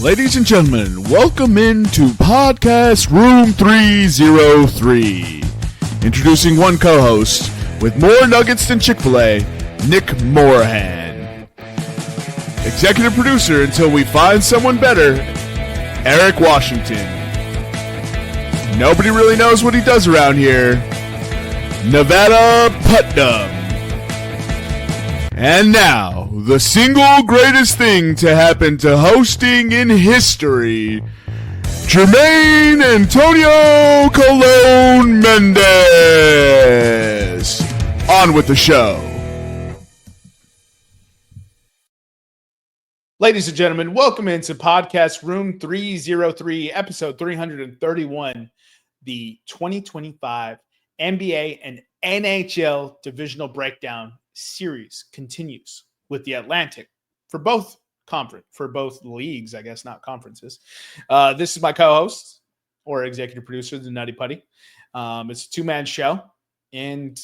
Ladies and gentlemen, welcome into Podcast Room 303. Introducing one co-host with more nuggets than Chick-fil-A, Nick Morahan. Executive producer until we find someone better, Eric Washington. Nobody really knows what he does around here, Nevada Putnam. And now, the single greatest thing to happen to hosting in history, Jermaine Antonio Colon Mendez. On with the show. Ladies and gentlemen, welcome into Podcast Room 303, episode 331, the 2025 NBA and NHL Divisional Breakdown series continues with the Atlantic for both leagues, I guess, not conferences. This is my co-host or executive producer, the Nutty Putty. It's a two-man show, and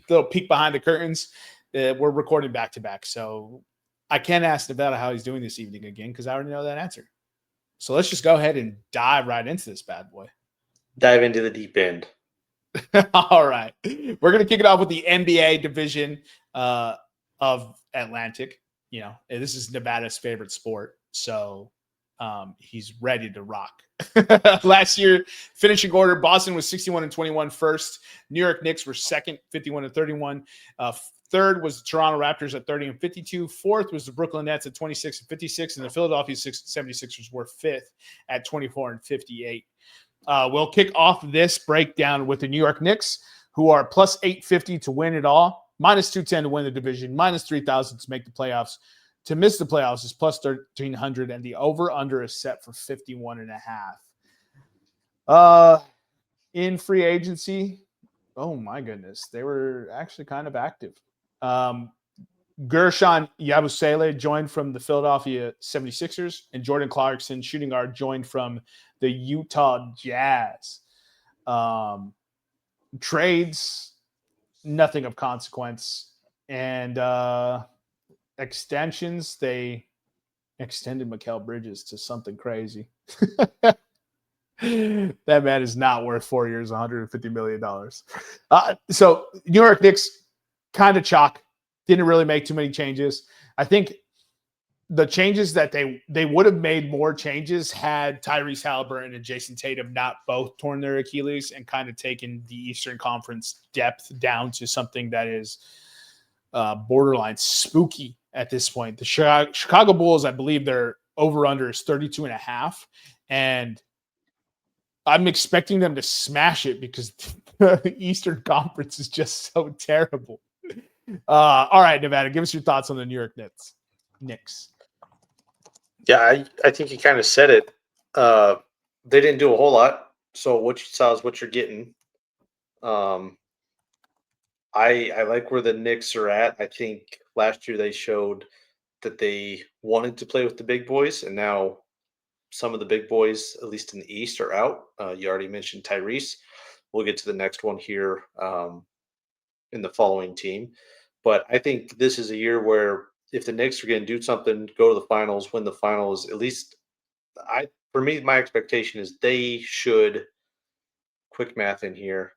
little peek behind the curtains. We're recording back to back, so I can't ask Nevada how he's doing this evening again because I already know that answer. So let's just go ahead and dive right into this bad boy. Dive into the deep end. All right. We're going to kick it off with the NBA division of Atlantic. This is Nevada's favorite sport, so he's ready to rock. Last year, finishing order, Boston was 61-21 first. New York Knicks were second, 51-31. Third was the Toronto Raptors at 30-52. Fourth was the Brooklyn Nets at 26-56. And the Philadelphia 76ers were fifth at 24-58. We'll kick off this breakdown with the New York Knicks, who are plus 850 to win it all, minus 210 to win the division, minus 3,000 to make the playoffs. To miss the playoffs is plus 1,300, and the over-under is set for 51.5. In free agency, oh my goodness, they were actually kind of active. Gershon Yabusele joined from the Philadelphia 76ers, and Jordan Clarkson, shooting guard, joined from the Utah Jazz. Trades, nothing of consequence. And extensions, they extended Mikal Bridges to something crazy. That man is not worth 4 years, $150 million. So New York Knicks, kind of chalk. Didn't really make too many changes. I think the changes that they would have made more changes had Tyrese Halliburton and Jason Tatum not both torn their Achilles and kind of taken the Eastern Conference depth down to something that is borderline spooky at this point. The Chicago Bulls, I believe their over-under is 32.5, and I'm expecting them to smash it because the Eastern Conference is just so terrible. All right, Nevada, give us your thoughts on the New York Knicks. Yeah, I think you kind of said it. They didn't do a whole lot, so what you saw is what you're getting. I like where the Knicks are at. I think last year they showed that they wanted to play with the big boys, and now some of the big boys, at least in the East, are out. You already mentioned Tyrese. We'll get to the next one here in the following team. But I think this is a year where if the Knicks are going to do something, go to the finals, win the finals, at least for me, my expectation is they should, quick math in here.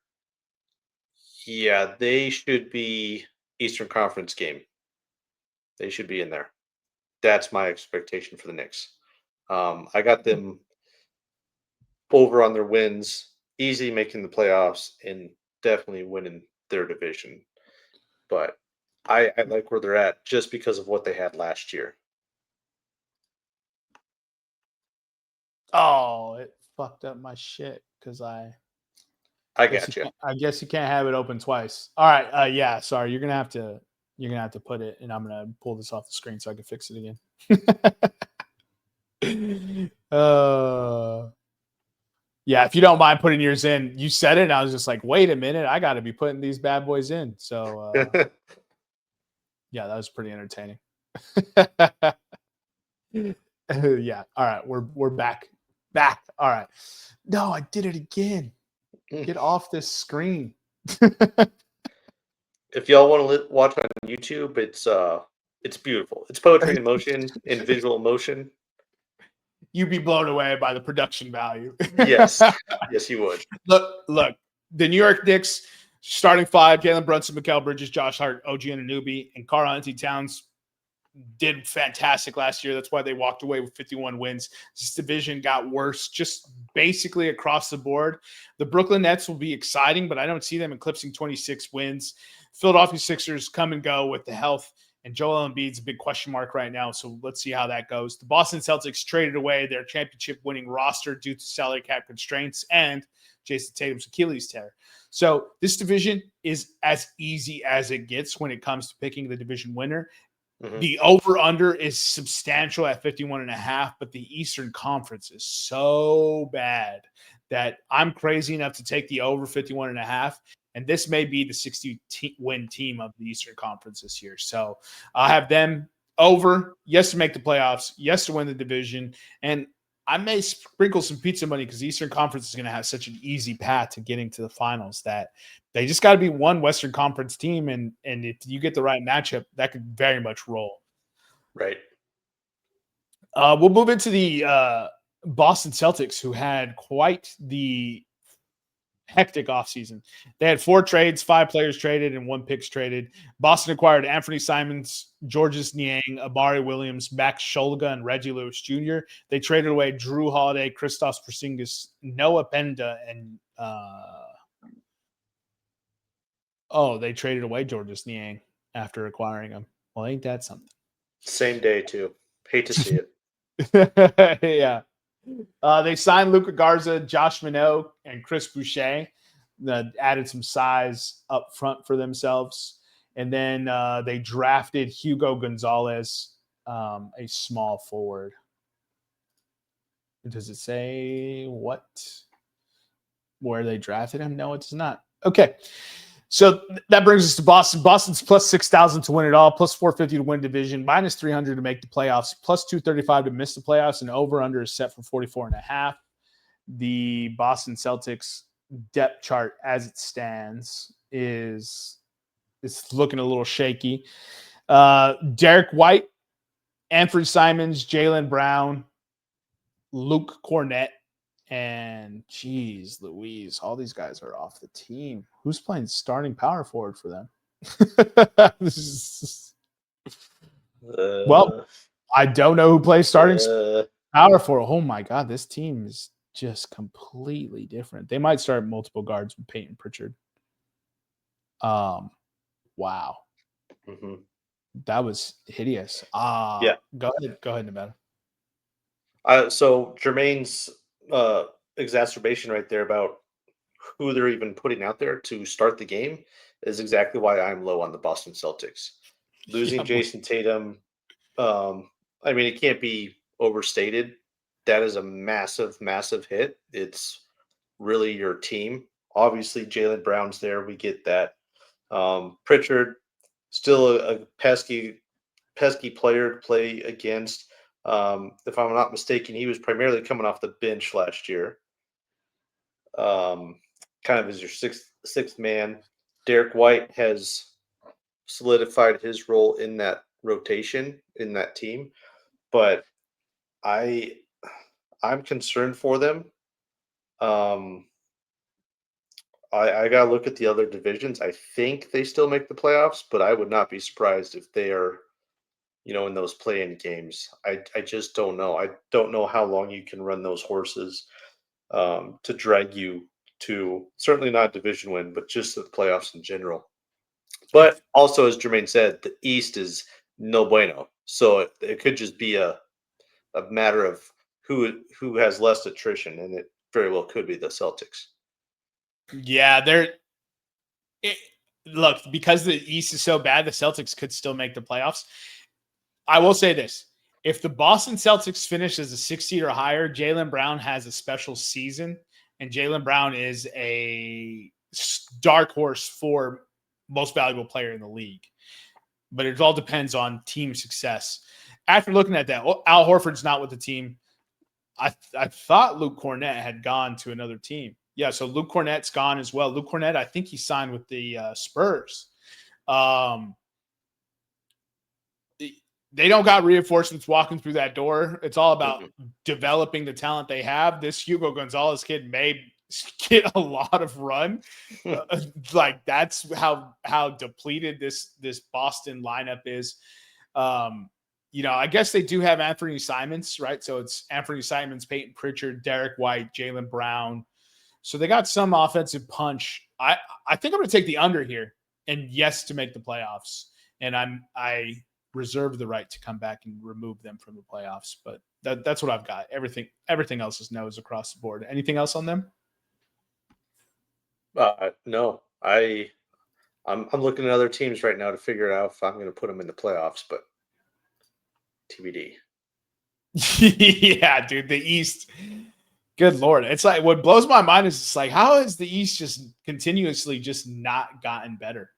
Yeah, they should be Eastern Conference game. They should be in there. That's my expectation for the Knicks. I got them over on their wins, easy making the playoffs, and definitely winning their division. But I like where they're at just because of what they had last year. Oh, it fucked up my shit because I got you. I guess you can't have it open twice. All right, yeah, sorry. You're gonna have to put it, and I'm gonna pull this off the screen so I can fix it again. Yeah, if you don't mind putting yours in, you said it, and I was just like, wait a minute, I got to be putting these bad boys in. So, yeah, that was pretty entertaining. Yeah, all right, we're back. All right. No, I did it again. Get off this screen. If y'all want to watch on YouTube, it's beautiful. It's poetry in motion, in visual motion. you'd be blown away by the production value. Yes. Yes, you would. Look, the New York Knicks starting five: Jalen Brunson, Mikal Bridges, Josh Hart, OG Anunoby, and Karl-Anthony Towns did fantastic last year. That's why they walked away with 51 wins. This division got worse just basically across the board. The Brooklyn Nets will be exciting, but I don't see them eclipsing 26 wins. Philadelphia Sixers come and go with the health, and Joel Embiid's a big question mark right now, so let's see how that goes. The Boston Celtics traded away their championship-winning roster due to salary cap constraints and Jason Tatum's Achilles tear. So this division is as easy as it gets when it comes to picking the division winner. Mm-hmm. The over-under is substantial at 51.5, but the Eastern Conference is so bad that I'm crazy enough to take the over 51.5, and this may be the 60-win team of the Eastern Conference this year. So I have them over, yes, to make the playoffs, yes, to win the division, and I may sprinkle some pizza money because the Eastern Conference is going to have such an easy path to getting to the finals that they just got to be one Western Conference team, and if you get the right matchup, that could very much roll. Right. We'll move into the Boston Celtics, who had quite the hectic offseason. They had 4 trades, 5 players traded, and 1 picks traded. Boston acquired Anthony Simons, Georges Niang, Amari Williams, Max Shulga, and Reggie Lewis Jr. They traded away Drew Holiday, Kristaps Porzingis, Noah Benda, and they traded away Georges Niang after acquiring him. Well, ain't that something? Same day, too. Hate to see it. Yeah. They signed Luka Garza, Josh Minot, and Chris Boucher. Added some size up front for themselves. And then they drafted Hugo Gonzalez, a small forward. Does it say where they drafted him? No, it does not. Okay. So that brings us to Boston. Boston's plus 6,000 to win it all, plus 450 to win division, minus 300 to make the playoffs, plus 235 to miss the playoffs, and over-under is set for 44.5. The Boston Celtics depth chart as it stands is looking a little shaky. Derek White, Anthony Simons, Jaylen Brown, Luke Cornett, and geez Louise, all these guys are off the team. Who's playing starting power forward for them? Well, I don't know who plays starting power forward. Oh my God, this team is just completely different. They might start multiple guards with Peyton Pritchard. Wow. Mm-hmm. That was hideous. Yeah. Go ahead, Nevada. So Jermaine's exacerbation right there about who they're even putting out there to start the game is exactly why I'm low on the Boston Celtics. Losing Jason Tatum, I mean, it can't be overstated. That is a massive, massive hit. It's really your team. Obviously, Jaylen Brown's there. We get that. Pritchard, still a pesky player to play against. If I'm not mistaken, he was primarily coming off the bench last year. Kind of as your sixth man. Derek White has solidified his role in that rotation, in that team. But I'm concerned for them. I got to look at the other divisions. I think they still make the playoffs, but I would not be surprised if they are, in those play-in games. I just don't know. I don't know how long you can run those horses to drag you to, certainly not division win, but just the playoffs in general. But also, as Jermaine said, the East is no bueno. So it could just be a matter of who has less attrition, and it very well could be the Celtics. Yeah, look, because the East is so bad, the Celtics could still make the playoffs. I will say this. If the Boston Celtics finish as a 6 seed or higher, Jaylen Brown has a special season, and Jaylen Brown is a dark horse for most valuable player in the league. But it all depends on team success. After looking at that, Al Horford's not with the team. I thought Luke Cornett had gone to another team. Yeah, so Luke Cornett's gone as well. Luke Cornett, I think he signed with the Spurs. they don't got reinforcements walking through that door. It's all about Mhm. developing the talent they have. This Hugo Gonzalez kid may get a lot of run. Like that's how depleted this Boston lineup is. I guess they do have Anthony Simons, right? So it's Anthony Simons, Peyton Pritchard, Derek White, Jaylen Brown. So they got some offensive punch. I think I'm going to take the under here, and yes, to make the playoffs. And I reserve the right to come back and remove them from the playoffs. But that's what I've got. Everything else is no's across the board. Anything else on them? No, I'm looking at other teams right now to figure out if I'm going to put them in the playoffs, but TBD. Yeah, dude, the East. Good Lord. It's like what blows my mind is it's like, how has the East just continuously just not gotten better?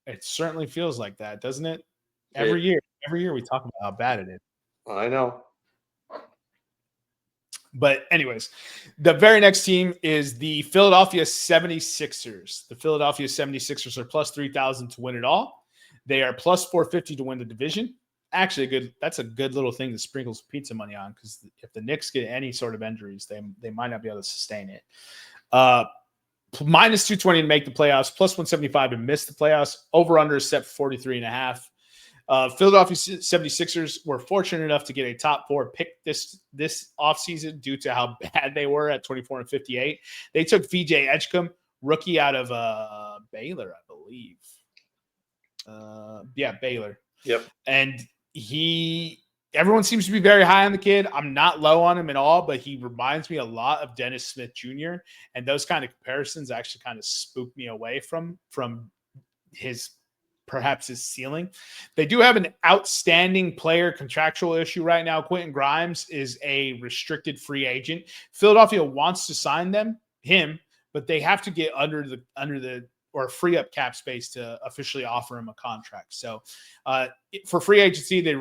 It certainly feels like that, doesn't it? Every year we talk about how bad it is. I know. But anyways, the very next team is the Philadelphia 76ers. The Philadelphia 76ers are plus 3,000 to win it all. They are plus 450 to win the division. Actually, that's a good little thing to sprinkle some pizza money on, because if the Knicks get any sort of injuries, they might not be able to sustain it. Minus 220 to make the playoffs, plus 175 to miss the playoffs. Over under is set for 43.5. Philadelphia 76ers were fortunate enough to get a top 4 pick this offseason due to how bad they were at 24 and 58. They took VJ Edgecombe, rookie out of Baylor, I believe. Baylor. Yep. And everyone seems to be very high on the kid. I'm not low on him at all, but he reminds me a lot of Dennis Smith Jr. And those kind of comparisons actually kind of spook me away from perhaps his ceiling. They do have an outstanding player contractual issue right now. Quentin Grimes is a restricted free agent. Philadelphia wants to sign him, but they have to get under the or free up cap space to officially offer him a contract. So for free agency, they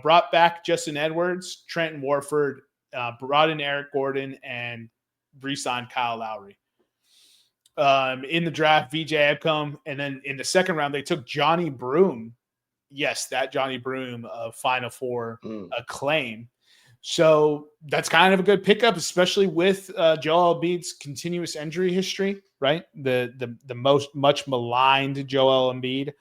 brought back Justin Edwards, Trenton Warford, brought in Eric Gordon, and re-signed Kyle Lowry. In the draft, VJ Edgecombe, and then in the second round, they took Johnny Broom. Yes, that Johnny Broom of Final Four acclaim. So that's kind of a good pickup, especially with Joel Embiid's continuous injury history, right? The much maligned Joel Embiid.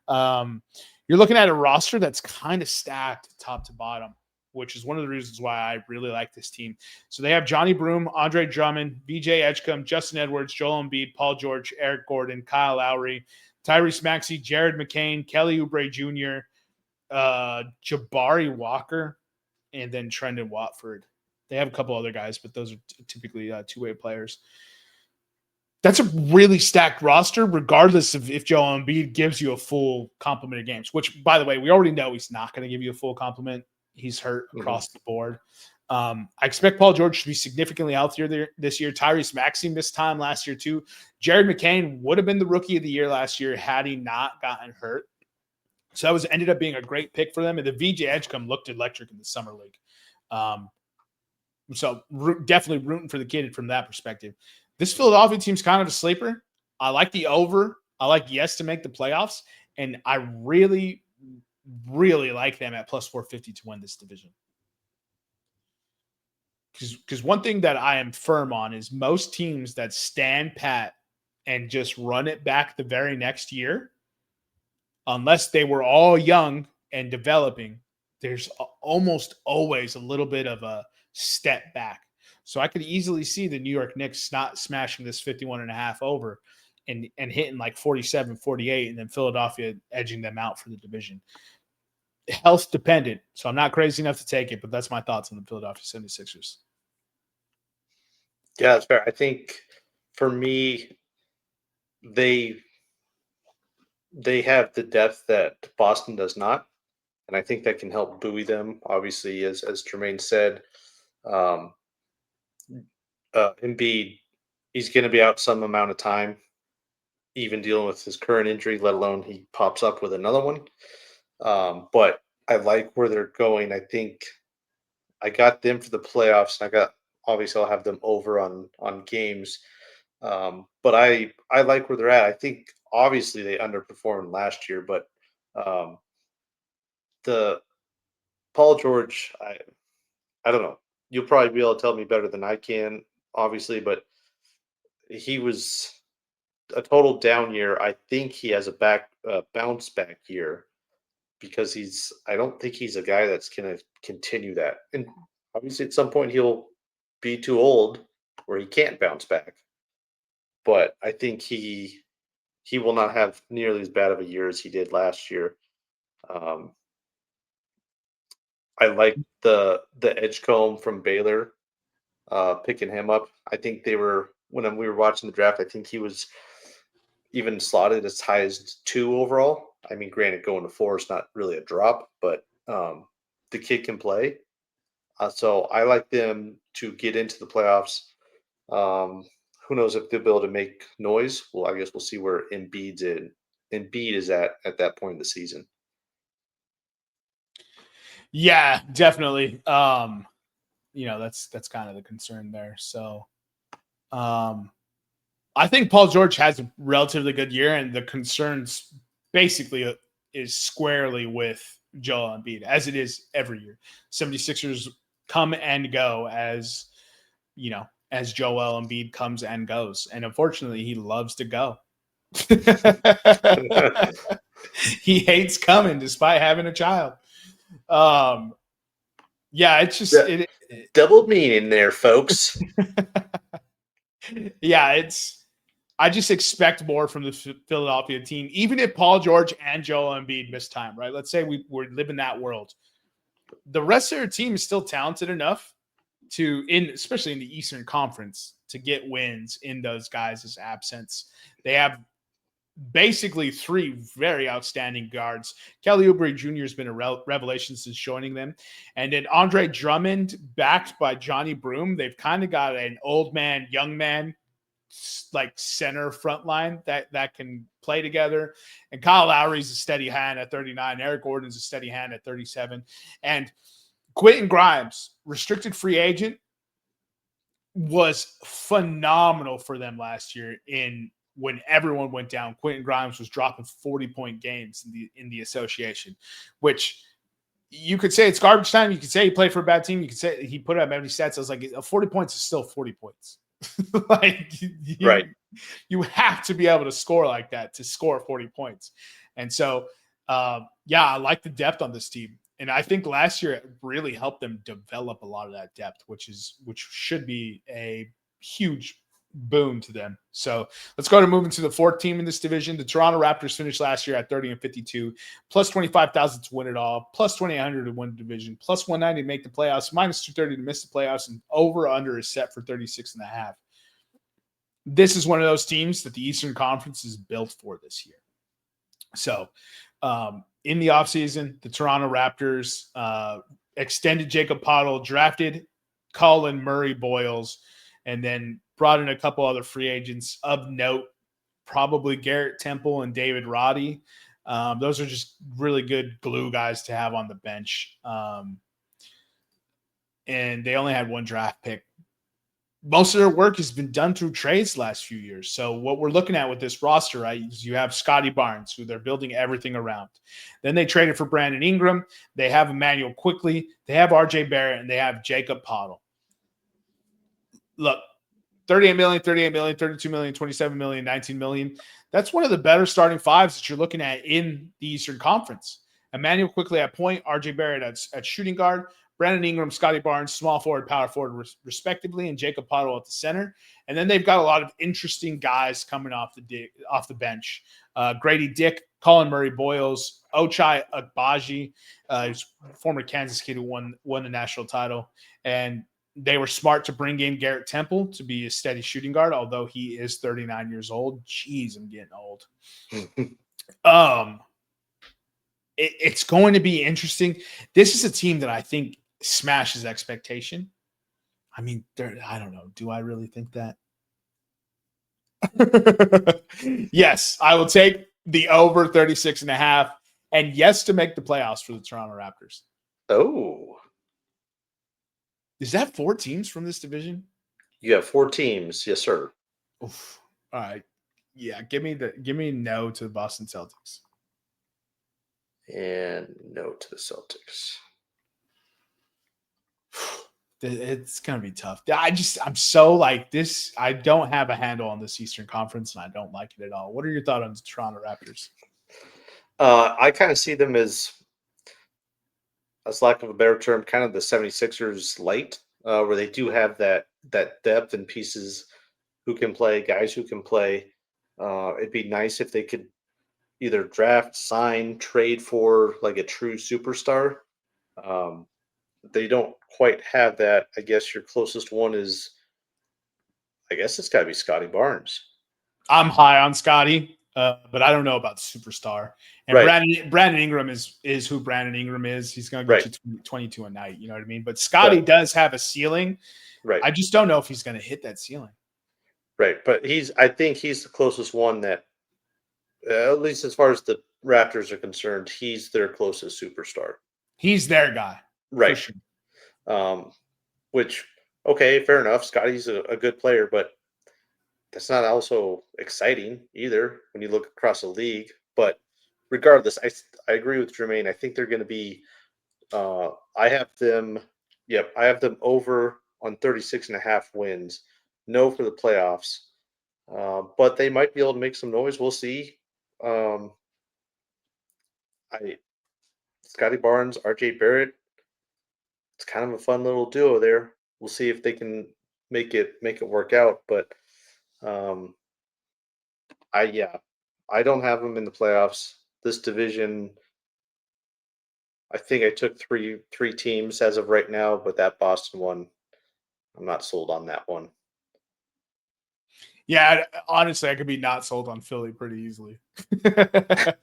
You're looking at a roster that's kind of stacked top to bottom, which is one of the reasons why I really like this team. So they have Johnny Broom, Andre Drummond, VJ Edgecombe, Justin Edwards, Joel Embiid, Paul George, Eric Gordon, Kyle Lowry, Tyrese Maxey, Jared McCain, Kelly Oubre Jr., Jabari Walker, and then Trendon Watford. They have a couple other guys, but those are typically two-way players. That's a really stacked roster, regardless of if Joel Embiid gives you a full complement of games, which, by the way, we already know he's not going to give you a full complement. He's hurt across the board. I expect Paul George to be significantly healthier this year. Tyrese Maxey missed time last year, too. Jared McCain would have been the rookie of the year last year had he not gotten hurt. So that ended up being a great pick for them. And the VJ Edgecombe looked electric in the summer league. So definitely rooting for the kid from that perspective. This Philadelphia team's kind of a sleeper. I like the over. I like yes to make the playoffs. And I really, really like them at plus 450 to win this division. Because one thing that I am firm on is most teams that stand pat and just run it back the very next year, unless they were all young and developing, there's almost always a little bit of a step back. So I could easily see the New York Knicks not smashing this 51.5 over and hitting like 47, 48, and then Philadelphia edging them out for the division. Health dependent. So I'm not crazy enough to take it, but that's my thoughts on the Philadelphia 76ers. Yeah, that's fair. I think for me, they have the depth that Boston does not, and I think that can help buoy them. Obviously, as Jermaine said, Embiid, he's going to be out some amount of time, even dealing with his current injury, let alone he pops up with another one. But I like where they're going. I think I got them for the playoffs, and obviously I'll have them over on games. But I like where they're at. I think obviously they underperformed last year, but The Paul George, I don't know. You'll probably be able to tell me better than I can, obviously, but he was a total down year. I think he has a bounce back year because I don't think he's a guy that's going to continue that. And obviously, at some point, he'll be too old where he can't bounce back. But I think he will not have nearly as bad of a year as he did last year. Um, I like the Edgecombe from Baylor, picking him up. I think when we were watching the draft, I think he was even slotted as high as 2 overall. I mean, granted, going to 4 is not really a drop, but the kid can play. So I like them to get into the playoffs. Who knows if they'll be able to make noise? Well, I guess we'll see where Embiid is at that point in the season. Yeah, definitely. That's kind of the concern there. So, I think Paul George has a relatively good year, and the concerns basically is squarely with Joel Embiid, as it is every year. 76ers come and go as Joel Embiid comes and goes. And unfortunately, he loves to go. He hates coming despite having a child. Yeah, it's just double meaning there, folks. Yeah, I just expect more from the Philadelphia team, even if Paul George and Joel Embiid miss time, right? Let's say we live in that world. The rest of their team is still talented enough especially in the Eastern Conference, to get wins in those guys' absence. They have basically 3 very outstanding guards. Kelly Oubre Jr. has been a revelation since joining them. And then Andre Drummond, backed by Johnny Broom, they've kind of got an old man, young man, like center front line that can play together. And Kyle Lowry's a steady hand at 39. Eric Gordon's a steady hand at 37. And Quentin Grimes, restricted free agent, was phenomenal for them last year. When everyone went down, Quentin Grimes was dropping 40-point games in the association, which you could say it's garbage time. You could say he played for a bad team. You could say he put up empty stats. I was like, 40 points is still 40 points. Like, right. You have to be able to score like that to score 40 points. And so, I like the depth on this team. And I think last year it really helped them develop a lot of that depth, which should be a huge boon to them. So let's go to moving to the 4th team in this division. The Toronto Raptors finished last year at 30-52, plus 25,000 to win it all, plus 2,800 to win the division, plus 190 to make the playoffs, minus 230 to miss the playoffs, and over under is set for 36.5. This is one of those teams that the Eastern Conference is built for this year. So, in the offseason, the Toronto Raptors extended Jacob Poeltl, drafted Colin Murray-Boyles, and then brought in a couple other free agents of note, probably Garrett Temple and David Roddy. Those are just really good glue guys to have on the bench. And they only had 1 draft pick. Most of their work has been done through trades last few years. So what we're looking at with this roster, right, is you have Scotty Barnes, who they're building everything around. Then they traded for Brandon Ingram. They have Emmanuel Quickley. They have RJ Barrett, and they have Jacob Poeltl. Look, 38 million, 38 million, 32 million, 27 million, 19 million. That's one of the better starting 5s that you're looking at in the Eastern Conference. Emmanuel Quickley at point, RJ Barrett at shooting guard, Brandon Ingram, Scotty Barnes, small forward, power forward, respectively, and Jacob Poeltl at the center. And then they've got a lot of interesting guys coming off the bench. Grady Dick, Colin Murray-Boyles, Ochai Agbaji, former Kansas kid who won the national title. And they were smart to bring in Garrett Temple to be a steady shooting guard, although he is 39 years old. Jeez, I'm getting old. It's going to be interesting. This is a team that I think smashes expectation. I mean, I don't know. Do I really think that? Yes, I will take the over 36.5, and yes to make the playoffs for the Toronto Raptors. Oh. Is that 4 teams from this division? You have 4 teams. Yes, sir. Oof. All right. Yeah, give me no to the Boston Celtics. And no to the Celtics. It's gonna be tough. I'm so like this. I don't have a handle on this Eastern Conference, and I don't like it at all. What are your thoughts on the Toronto Raptors? I kind of see them as lack of a better term, kind of the 76ers light, where they do have that depth and pieces who can play, guys who can play. It'd be nice if they could either draft, sign, trade for like a true superstar. They don't quite have that. I guess your closest one is, I guess it's got to be Scotty Barnes. I'm high on Scotty, but I don't know about superstar. And Right. Brandon Ingram is who Brandon Ingram is. He's going to get Right. you 22 a night. You know what I mean? But Scotty does have a ceiling. Right. I just don't know if he's going to hit that ceiling. Right. But I think he's the closest one that, at least as far as the Raptors are concerned, he's their closest superstar. He's their guy. Right. For sure. Which, okay, fair enough. Scotty's a good player, but that's not also exciting either when you look across the league. But regardless, I agree with Jermaine. I think they're going to be, I have them over on 36.5 wins. No for the playoffs. But they might be able to make some noise. We'll see. Scotty Barnes, RJ Barrett, it's kind of a fun little duo there. We'll see if they can make it work out. But I don't have them in the playoffs. This division, I think I took three teams as of right now, but that Boston one, I'm not sold on that one. Yeah, honestly, I could be not sold on Philly pretty easily.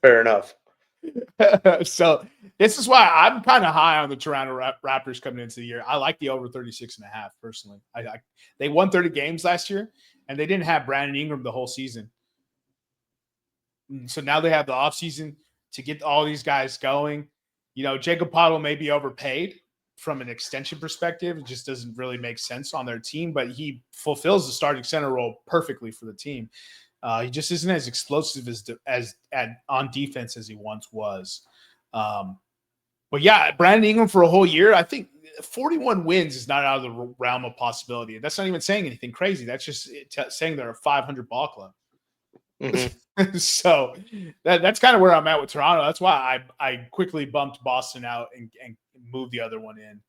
Fair enough. So this is why I'm kind of high on the Toronto Raptors coming into the year. I like the over 36.5 personally. They won 30 games last year, and they didn't have Brandon Ingram the whole season. So now they have the offseason to get all these guys going. You know, Jacob Poeltl may be overpaid from an extension perspective. It just doesn't really make sense on their team, but he fulfills the starting center role perfectly for the team. He just isn't as explosive as on defense as he once was. But yeah, Brandon Ingram for a whole year, I think 41 wins is not out of the realm of possibility. That's not even saying anything crazy. That's just saying they're a 500 ball club. Mm-hmm. So that's kind of where I'm at with Toronto. That's why I quickly bumped Boston out and moved the other one in.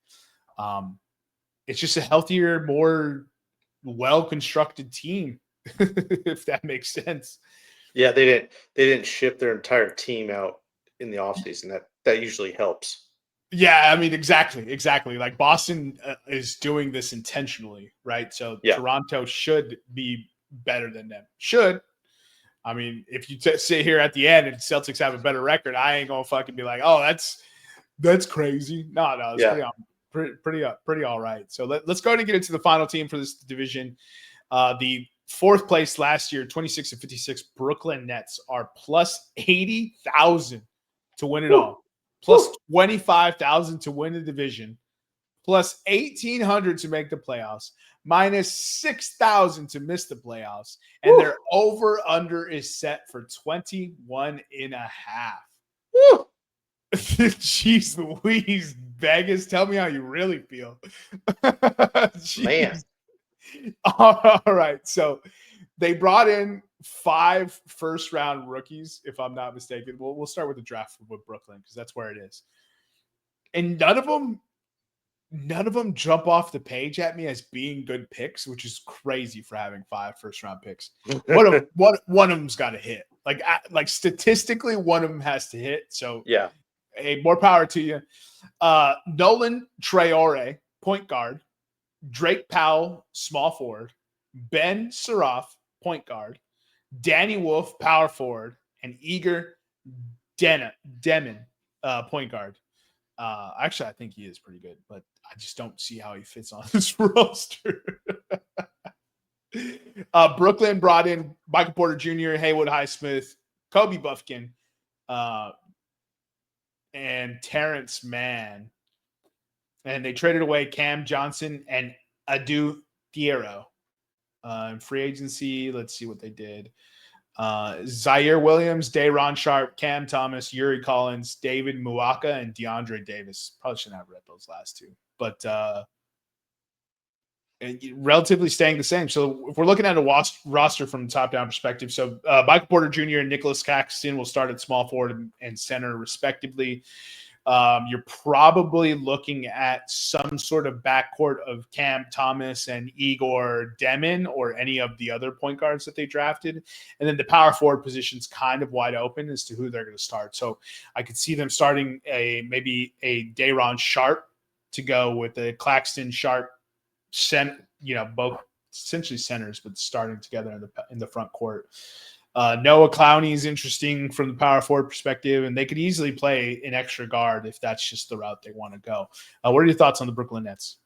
It's just a healthier, more well-constructed team, if that makes sense. Yeah, they didn't ship their entire team out in the offseason. That usually helps. Yeah, I mean, exactly. Like Boston is doing this intentionally, right? So Toronto should be better than them. Should. I mean, if you sit here at the end and Celtics have a better record, I ain't gonna fucking be like, oh, that's crazy. No, it's pretty all right. So let's go ahead and get into the final team for this division. The fourth place last year, 26-56, Brooklyn Nets are plus 80,000 to win it all, plus 25,000 to win the division, plus 1,800 to make the playoffs, minus 6,000 to miss the playoffs, and their over-under is set for 21.5. Jeez Louise, Vegas, tell me how you really feel. Man. All right, so they brought in 5 first-round rookies, if I'm not mistaken. We'll start with the draft with Brooklyn because that's where it is. And none of them jump off the page at me as being good picks, which is crazy for having 5 first-round picks. One of them's got to hit. Like statistically, one of them has to hit. So yeah, hey, more power to you. Nolan Traore, point guard. Drake Powell, small forward. Ben Suraf, point guard. Danny Wolf, power forward. And Igor Demin, point guard. Actually, I think he is pretty good, but I just don't see how he fits on this roster. Brooklyn brought in Michael Porter Jr., Haywood Highsmith, Kobe Buffkin, and Terrence Mann. And they traded away Cam Johnson and Adu Thiero. In free agency, let's see what they did. Zaire Williams, Day'Ron Sharp, Cam Thomas, Yuri Collins, David Muaka, and DeAndre Davis. Probably shouldn't have read those last two, but relatively staying the same. So if we're looking at a roster from the top-down perspective, so Michael Porter Jr. and Nicholas Claxton will start at small forward and center respectively. You're probably looking at some sort of backcourt of Cam Thomas and Igor Demin or any of the other point guards that they drafted. And then the power forward position's kind of wide open as to who they're going to start. So I could see them starting maybe a Day'Ron Sharp to go with the Claxton Sharp, both essentially centers, but starting together in the front court. Noah Clowney is interesting from the power forward perspective, and they could easily play an extra guard if that's just the route they want to go. What are your thoughts on the Brooklyn Nets?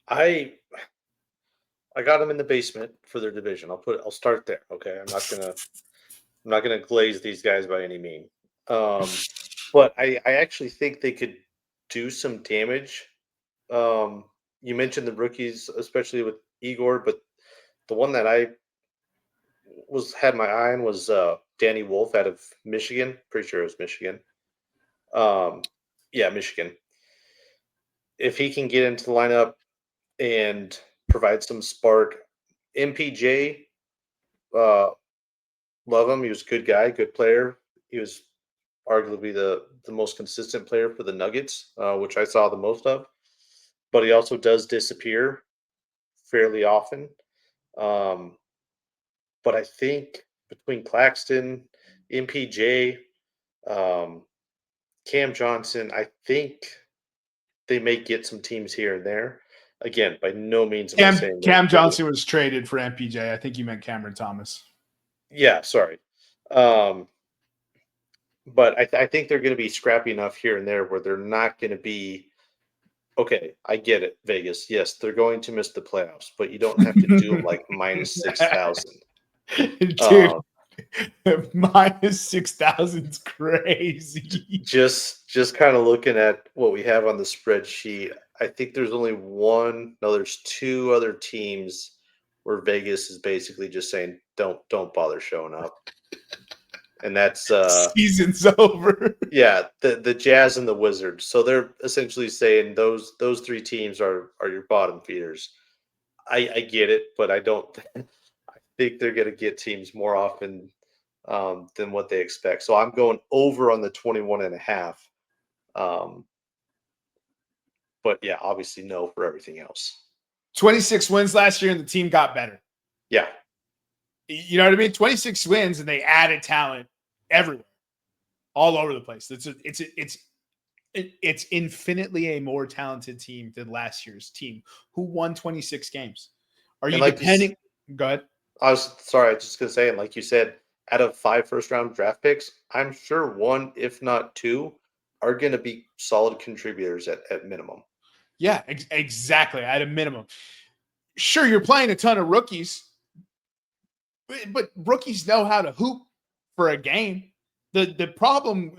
I got them in the basement for their division. I'll start there. Okay, I'm not gonna glaze these guys by any means. But I actually think they could do some damage. You mentioned the rookies, especially with Igor, but the one that I had my eye on was Danny Wolf out of Michigan. Pretty sure it was Michigan. Michigan. If he can get into the lineup and provide some spark, MPJ, love him. He was a good guy, good player. He was arguably the most consistent player for the Nuggets, which I saw the most of. But he also does disappear fairly often. But I think between Claxton, MPJ, Cam Johnson, I think they may get some teams here and there. Again, by no means am I saying Cam Johnson was traded for MPJ. I think you meant Cameron Thomas. Yeah, sorry. But I think they're going to be scrappy enough here and there where they're not going to be okay. I get it, Vegas. Yes, they're going to miss the playoffs, but you don't have to do them like minus 6,000. Dude, minus 6,000 is crazy. Just kind of looking at what we have on the spreadsheet, I think there's there's two other teams where Vegas is basically just saying don't bother showing up. And that's season's over. Yeah, the Jazz and the Wizards. So they're essentially saying those three teams are your bottom feeders. I get it, but I don't I think they're going to get teams more often than what they expect. So I'm going over on the 21.5. But yeah, obviously no for everything else. 26 wins last year and the team got better. Yeah. You know what I mean? 26 wins and they added talent everywhere, all over the place. It's infinitely a more talented team than last year's team who won 26 games. Are you depending? Go ahead. I was just going to say, and like you said, out of 5 first-round draft picks, I'm sure 1, if not 2, are going to be solid contributors at minimum. Yeah, exactly. At a minimum. Sure, you're playing a ton of rookies, but rookies know how to hoop for a game. The problem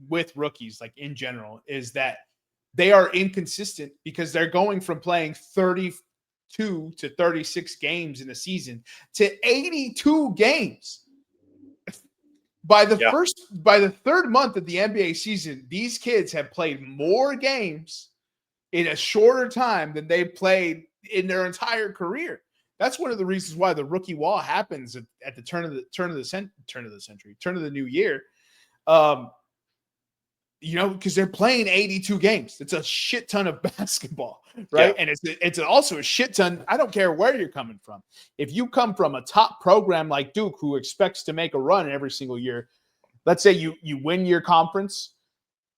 with rookies, like in general, is that they are inconsistent because they're going from playing 32 to 36 games in a season to 82 games. By the third month of the NBA season, these kids have played more games in a shorter time than they've played in their entire career. That's one of the reasons why the rookie wall happens at the turn of the new year. Because they're playing 82 games. It's a shit ton of basketball, right? Yeah. And it's also a shit ton. I don't care where you're coming from. If you come from a top program like Duke, who expects to make a run every single year, let's say you win your conference,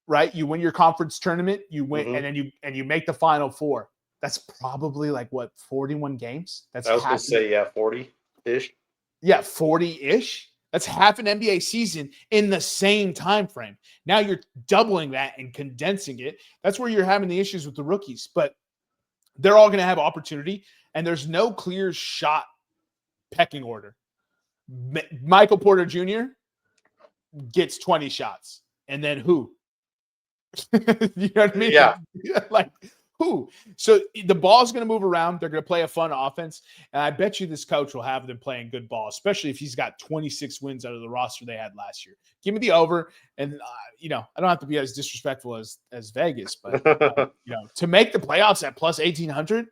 right? You win your conference tournament, you win, and you make the Final Four. That's probably 41 games. I was going to say 40-ish. Yeah, 40-ish. That's half an NBA season in the same time frame. Now you're doubling that and condensing it. That's where you're having the issues with the rookies. But they're all going to have opportunity, and there's no clear shot pecking order. Michael Porter Jr. gets 20 shots, and then who? You know what I mean? Yeah. Who? So the ball's going to move around. They're going to play a fun offense. And I bet you this coach will have them playing good ball, especially if he's got 26 wins out of the roster they had last year. Give me the over. And, I don't have to be as disrespectful as Vegas, but, to make the playoffs at plus 1,800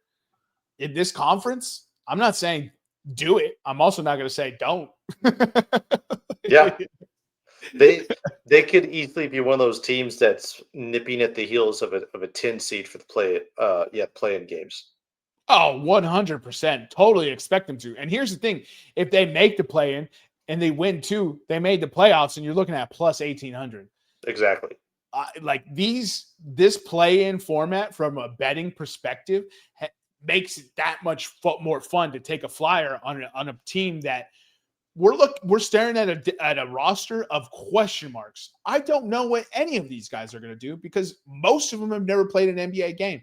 in this conference, I'm not saying do it. I'm also not going to say don't. Yeah. They could easily be one of those teams that's nipping at the heels of a 10 seed for the play-in games. Oh, 100%. Totally expect them to. And here's the thing. If they make the play-in and they win too, they made the playoffs, and you're looking at plus 1,800. Exactly. This play-in format from a betting perspective makes it that much more fun to take a flyer on a team that we're staring at a roster of question marks. I don't know what any of these guys are going to do because most of them have never played an NBA game.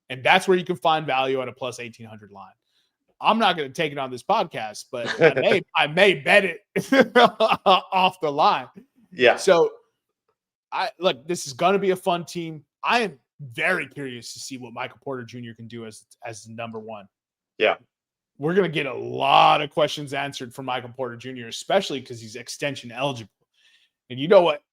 And that's where you can find value at a plus 1,800 line. I'm not going to take it on this podcast, but I may bet it off the line. Yeah. So this is going to be a fun team. I am very curious to see what Michael Porter Jr. can do as the number one. Yeah. We're going to get a lot of questions answered from Michael Porter Jr., especially because he's extension eligible. And you know what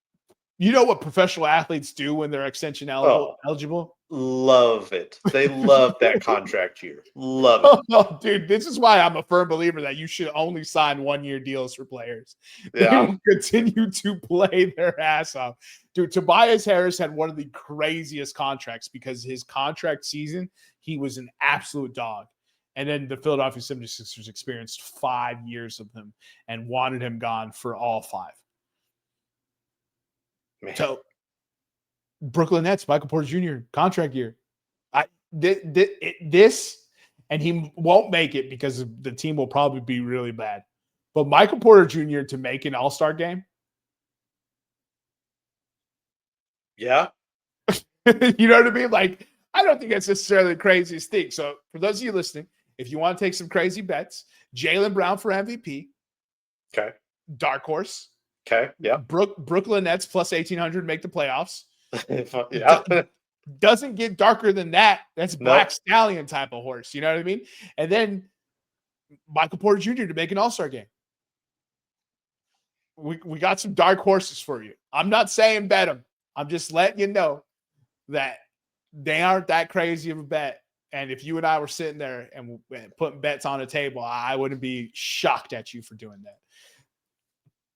professional athletes do when they're extension eligible? Love it. They love that contract year. Love it. Oh, dude, this is why I'm a firm believer that you should only sign 1-year deals for players. Yeah. They will continue to play their ass off. Dude, Tobias Harris had one of the craziest contracts because his contract season, he was an absolute dog. And then the Philadelphia 76ers experienced 5 years of him and wanted him gone for all 5. Man. So Brooklyn Nets, Michael Porter Jr., contract year. This, and he won't make it because the team will probably be really bad. But Michael Porter Jr. to make an all-star game. Yeah. You know what I mean? Like, I don't think that's necessarily the craziest thing. So for those of you listening, if you want to take some crazy bets, Jaylen Brown for MVP. Okay. Dark horse. Okay. Yeah. Brooklyn Nets plus 1,800 make the playoffs. Yeah. Doesn't get darker than that. That's Black Nope. Stallion type of horse. You know what I mean? And then Michael Porter Jr. to make an all-star game. We got some dark horses for you. I'm not saying bet them. I'm just letting you know that they aren't that crazy of a bet. And if you and I were sitting there and putting bets on a table, I wouldn't be shocked at you for doing that.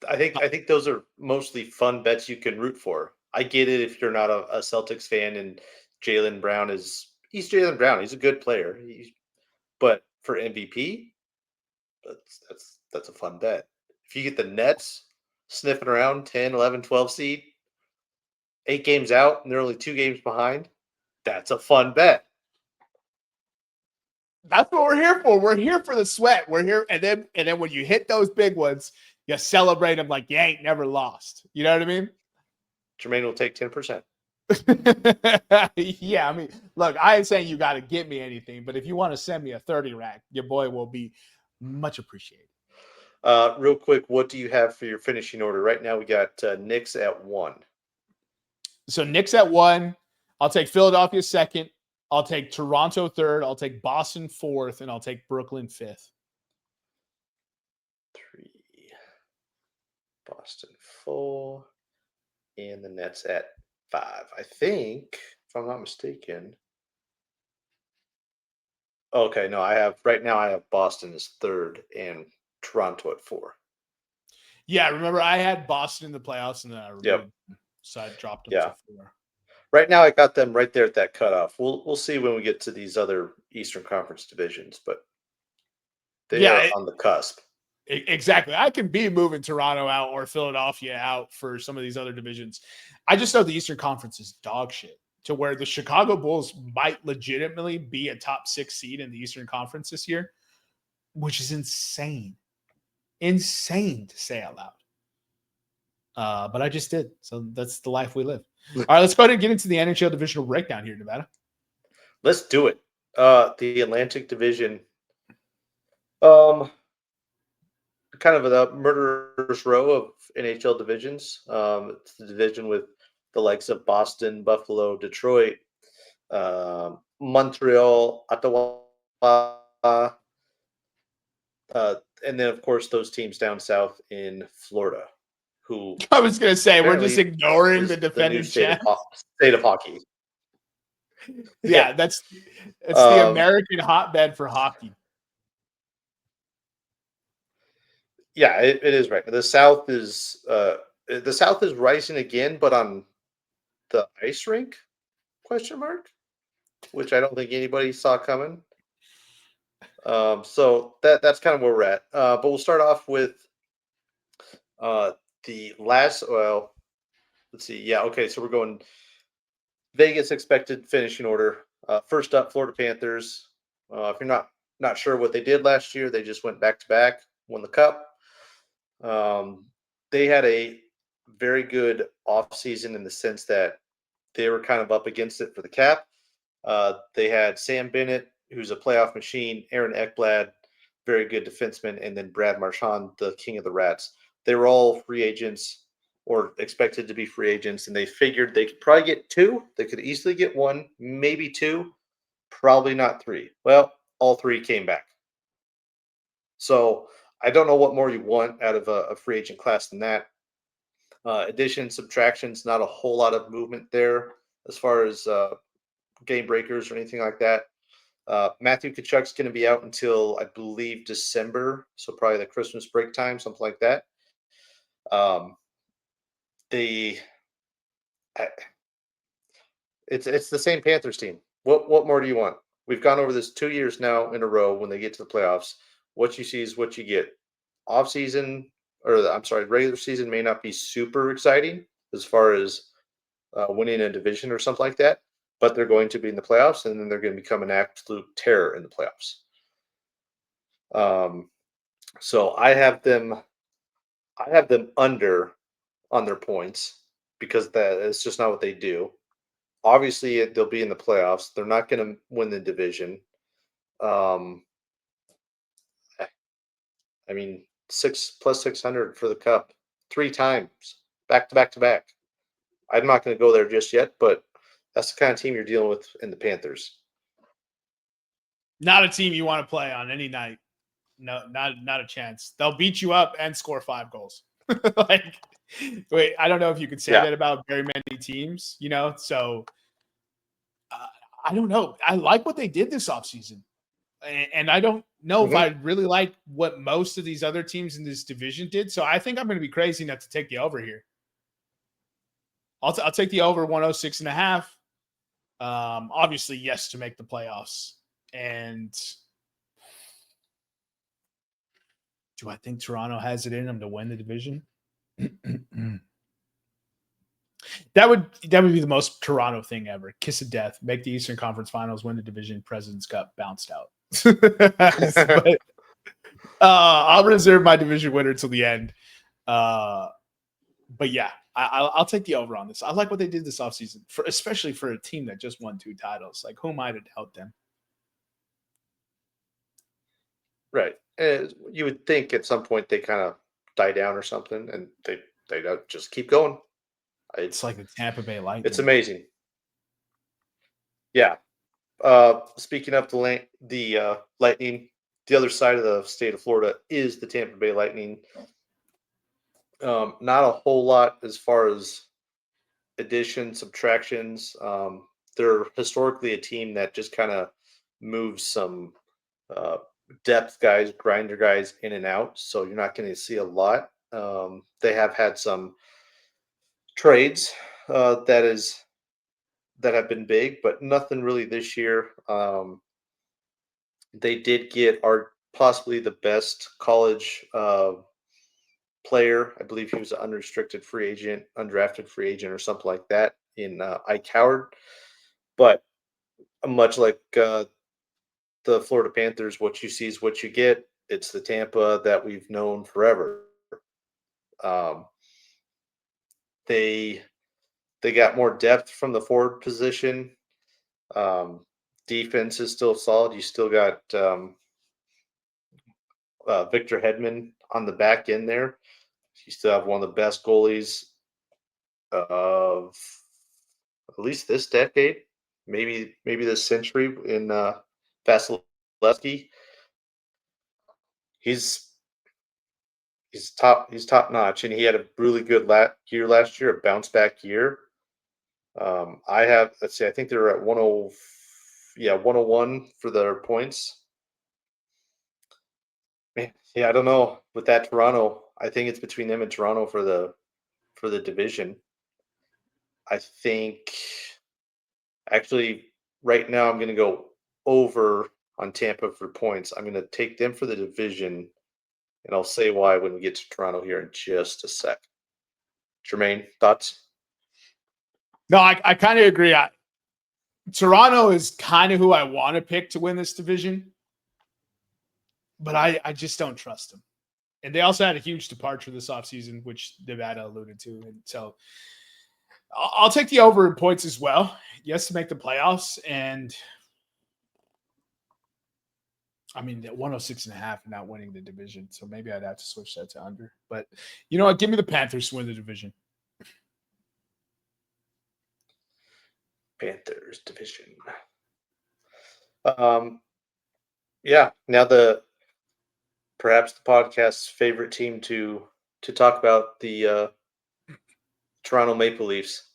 I think those are mostly fun bets you can root for. I get it if you're not a Celtics fan and Jaylen Brown he's Jaylen Brown. He's a good player. But for MVP, that's a fun bet. If you get the Nets sniffing around 10, 11, 12 seed, 8 games out, and they're only 2 games behind, that's a fun bet. That's what we're here for. We're here for the sweat. We're here. And then when you hit those big ones, you celebrate them like you ain't never lost. You know what I mean? Jermaine will take 10%. Yeah, I mean, look, I ain't saying you got to get me anything, but if you want to send me a 30 rack, your boy will be much appreciated. Real quick, what do you have for your finishing order? Right now we got Knicks at 1. So Knicks at 1. I'll take Philadelphia 2nd. I'll take Toronto 3rd. I'll take Boston 4th, and I'll take Brooklyn 5th. 3. Boston 4. And the Nets at 5. I think, if I'm not mistaken. Okay, no, I have Boston as 3rd and Toronto at 4. Yeah, remember I had Boston in the playoffs, and then I removed them, so I dropped them to 4. Right now, I got them right there at that cutoff. We'll see when we get to these other Eastern Conference divisions, but they are on the cusp. Exactly. I can be moving Toronto out or Philadelphia out for some of these other divisions. I just know the Eastern Conference is dog shit to where the Chicago Bulls might legitimately be a top 6 seed in the Eastern Conference this year, which is insane. Insane to say out loud. But I just did. So that's the life we live. All right, let's go ahead and get into the NHL divisional breakdown here, Nevada. Let's do it. The Atlantic Division. Kind of a murderer's row of NHL divisions. It's the division with the likes of Boston, Buffalo, Detroit, Montreal, Ottawa, and then of course those teams down south in Florida, who I was gonna say we're just apparently ignoring the is the new defending champs. state of hockey. Yeah, Yeah. it's the American hotbed for hockey. Yeah, it is right. The South is rising again, but on the ice rink? Question mark, which I don't think anybody saw coming. So that's kind of where we're at. But we'll start off with uh, the last. Well, let's see. Yeah, okay. So we're going Vegas expected finishing order. First up, Florida Panthers. If you're not sure what they did last year, they just went back to back, won the cup. They had a very good offseason in the sense that they were kind of up against it for the cap. They had Sam Bennett, who's a playoff machine, Aaron Ekblad, very good defenseman, and then Brad Marchand, the king of the Rats. They were all free agents or expected to be free agents, and they figured they could probably get two. They could easily get one, maybe two, probably not three. Well, all three came back. So I don't know what more you want out of a free agent class than that. Addition, subtractions, not a whole lot of movement there as far as game breakers or anything like that. Matthew Kachuk's going to be out until I believe December, so probably the Christmas break time, something like that. The it's the same Panthers team. What more do you want? We've gone over this 2 years now in a row. When they get to the playoffs, what you see is what you get. Off season, or I'm sorry, regular season may not be super exciting as far as winning a division or something like that, but they're going to be in the playoffs, and then they're going to become an absolute terror in the playoffs. So I have them under on their points because it's just not what they do. Obviously, they'll be in the playoffs. They're not going to win the division. I mean, 600 for the cup 3 times, back to back to back. I'm not going to go there just yet, but that's the kind of team you're dealing with in the Panthers. Not a team you want to play on any night. No, not a chance. They'll beat you up and score 5 goals. Wait, I don't know if you could say that about very many teams, So I don't know. I like what they did this offseason. And I don't know if I really like what most of these other teams in this division did. So I think I'm going to be crazy not to take the over here. I'll take the over 106.5. Obviously, yes, to make the playoffs. And do I think Toronto has it in them to win the division? That would be the most Toronto thing ever. Kiss of death. Make the Eastern Conference Finals, win the division, President's Cup, bounced out. But I'll reserve my division winner till the end. But yeah, I'll take the over on this. I like what they did this offseason, especially for a team that just won 2 titles. Like, who am I to doubt them? Right. You would think at some point they kind of die down or something, and they just keep going. It's like the Tampa Bay Lightning. It's amazing. Yeah. Speaking of the Lightning, the other side of the state of Florida is the Tampa Bay Lightning. Not a whole lot as far as additions, subtractions. They're historically a team that just kind of moves some depth guys, grinder guys in and out. So you're not going to see a lot. They have had some trades that have been big, but nothing really this year. They did get possibly the best college player. I believe he was an unrestricted free agent, undrafted free agent, or something like that in Ike Howard. But much like the Florida Panthers, what you see is what you get. It's the Tampa that we've known forever. They got more depth from the forward position. Defense is still solid. You still got Victor Hedman on the back end there. You still have one of the best goalies of at least this decade. maybe this century in Vasilevsky. He's he's top notch, and he had a really good year last year, a bounce back year. I have, let's see, I think they're at 101 for their points. Man, yeah, I don't know with that Toronto. I think it's between them and Toronto for the division. I think actually right now I'm going to go over on Tampa for points. I'm going to take them for the division, and I'll say why when we get to Toronto here in just a sec. Jermaine, thoughts? No, I kind of agree. Toronto is kind of who I want to pick to win this division, but I just don't trust them. And they also had a huge departure this offseason, which Nevada alluded to. And so I'll take the over in points as well. Yes, to make the playoffs. And I mean, 106.5 and not winning the division. So maybe I'd have to switch that to under. But you know what? Give me the Panthers to win the division. Panthers division. Yeah. Now perhaps the podcast's favorite team to talk about, the Toronto Maple Leafs.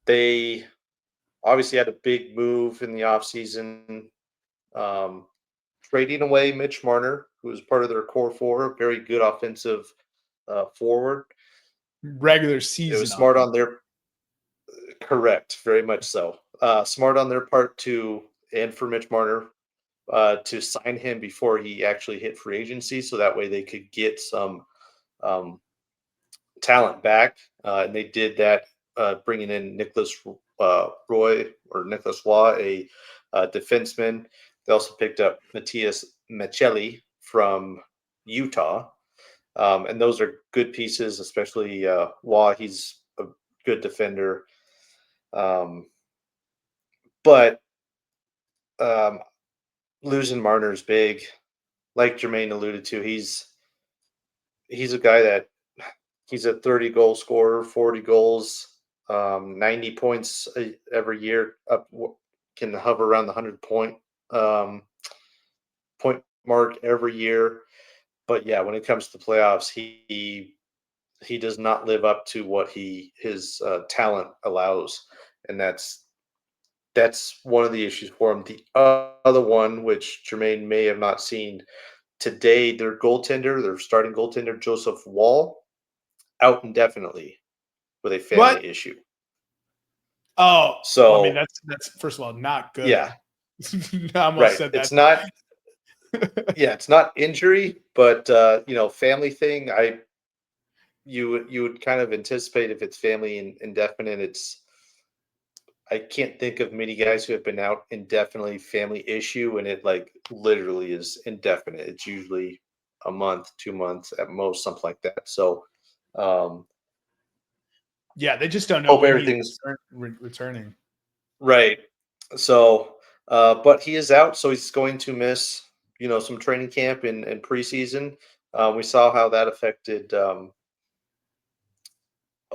They obviously had a big move in the offseason, trading away Mitch Marner, who was part of their core four, very good offensive forward. Regular season. It was smart on their correct, very much so. Smart on their part and for Mitch Marner to sign him before he actually hit free agency, so that way they could get some talent back. And they did that, bringing in Nicholas Roy a defenseman. They also picked up Matthias Maccelli from Utah. And those are good pieces, especially Waugh. He's a good defender. But losing Marner is big. Like Jermaine alluded to, he's a guy that he's a 30-goal scorer, 40 goals, 90 points every year, can hover around the 100-point point mark every year. But yeah, when it comes to playoffs, he does not live up to what his talent allows, and that's one of the issues for him. The other one, which Jermaine may have not seen today, their starting goaltender, Joseph Wall, out indefinitely with a family issue. Oh, so well, I mean, that's first of all not good. Yeah, I almost right. said that. It's not. Yeah, it's not injury, but family thing. You would kind of anticipate if it's family indefinite. I can't think of many guys who have been out indefinitely, family issue, and it like literally is indefinite. It's usually a month, 2 months at most, something like that. So, yeah, they just don't know when everything's returning. Right. So, but he is out, so he's going to miss, some training camp and preseason. We saw how that affected.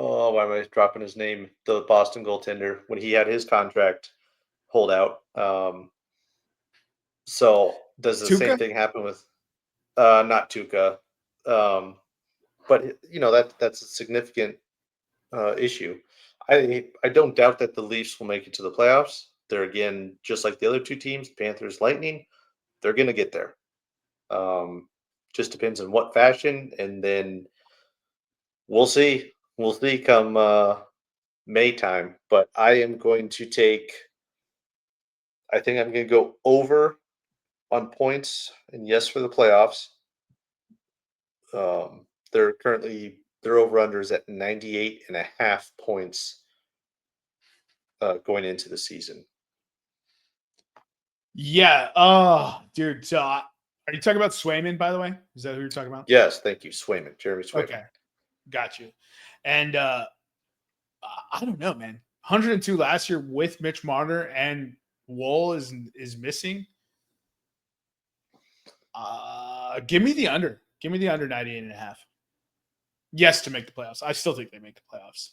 Why am I dropping his name? The Boston goaltender when he had his contract hold out. So does the same thing happen with not Tuukka? But that's a significant issue. I don't doubt that the Leafs will make it to the playoffs. They're, again, just like the other two teams, Panthers, Lightning. They're going to get there. Just depends on what fashion, and then we'll see. We'll see come May time. But I am going to I think I'm going to go over on points, and yes, for the playoffs. Their over-unders at 98.5 points going into the season. Yeah. Oh, dude. So are you talking about Swayman, by the way? Is that who you're talking about? Yes. Thank you. Jeremy Swayman. Okay. Got you. And I don't know, man. 102 last year with Mitch Marner, and Wool is missing. Give me the under. Give me the under 98.5. Yes, to make the playoffs. I still think they make the playoffs.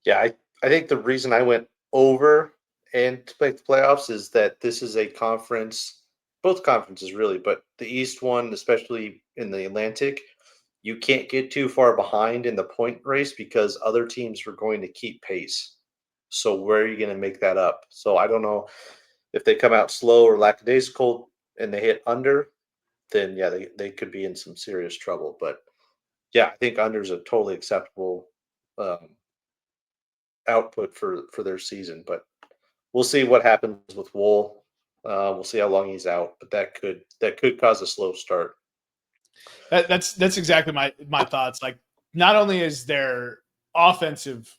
Yeah, I think the reason I went over and to make the playoffs is that this is a conference, both conferences really, but the East one, especially in the Atlantic, you can't get too far behind in the point race because other teams are going to keep pace. So where are you going to make that up? So I don't know if they come out slow or lackadaisical and they hit under, then yeah, they could be in some serious trouble. But yeah, I think under is a totally acceptable um, output for their season. But we'll see what happens with Wool. We'll see how long he's out, but that could cause a slow start. That's exactly my thoughts. Like, not only is their offensive,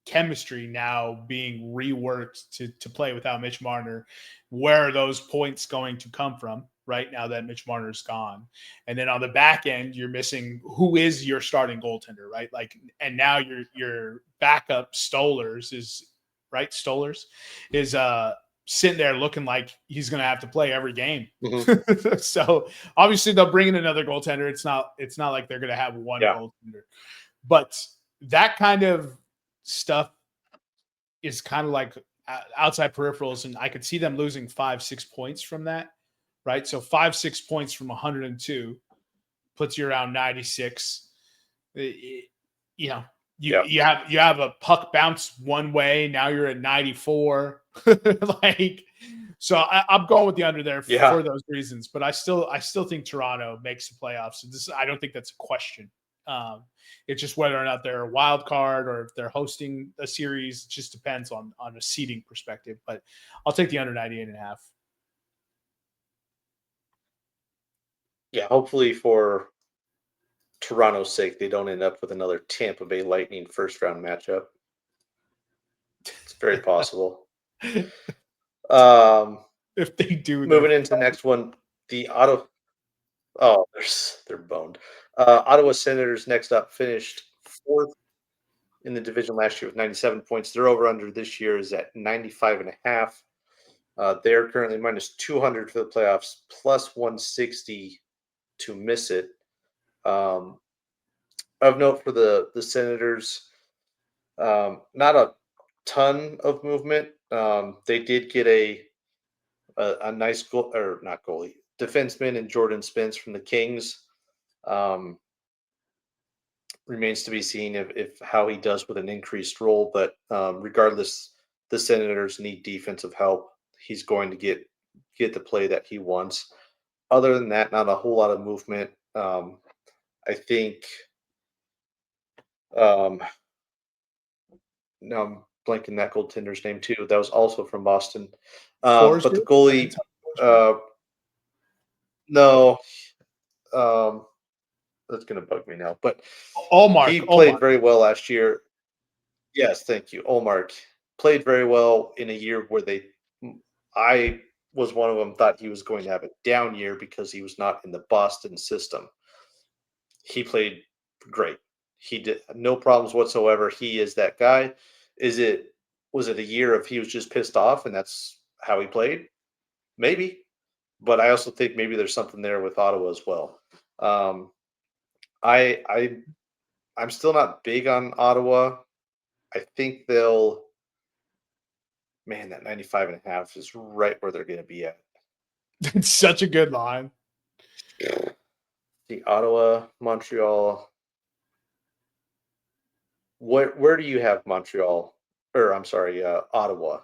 chemistry now being reworked to play without Mitch Marner, where are those points going to come from right now that Mitch Marner's gone? And then on the back end, you're missing who is your starting goaltender, right? Like, and now your backup Stolers is sitting there looking like he's going to have to play every game. Mm-hmm. So obviously they'll bring in another goaltender. It's not like they're going to have one goaltender, but that kind of stuff is kind of like outside peripherals, and I could see them losing 5-6 points from that, right? So 5-6 points from 102 puts you around 96. You have a puck bounce one way, now you're at 94. Like, so I'm going with the under there for those reasons, but I still think Toronto makes the playoffs. I don't think that's a question. It's just whether or not they're a wild card or if they're hosting a series. It just depends on a seeding perspective. But I'll take the under 98.5. Yeah, hopefully for Toronto's sake, they don't end up with another Tampa Bay Lightning first round matchup. It's very possible. If they do, moving into the next one, the Ottawa. Oh, they're boned. Ottawa Senators next up finished 4th in the division last year with 97 points. Their over-under this year is at 95.5. They're currently minus 200 for the playoffs, plus 160 to miss it. Of note for the Senators, not a ton of movement. They did get a nice goal, or not goalie, defenseman in Jordan Spence from the Kings. Remains to be seen if how he does with an increased role, but regardless, the Senators need defensive help. He's going to get the play that he wants. Other than that, not a whole lot of movement. I think now I'm blanking that goaltender's name too. That was also from Boston. But the goalie, no, that's going to bug me now. But he played very well last year. Yes, thank you. Olmark played very well in a year where I was one of them, thought he was going to have a down year because he was not in the Boston system. He played great. He did no problems whatsoever. He is that guy. Was it a year of he was just pissed off and that's how he played? Maybe. But I also think maybe there's something there with Ottawa as well. I'm still not big on Ottawa. I think that 95.5 is right where they're going to be at. It's such a good line. The Ottawa, Montreal. Where do you have Montreal? Or I'm sorry, Ottawa.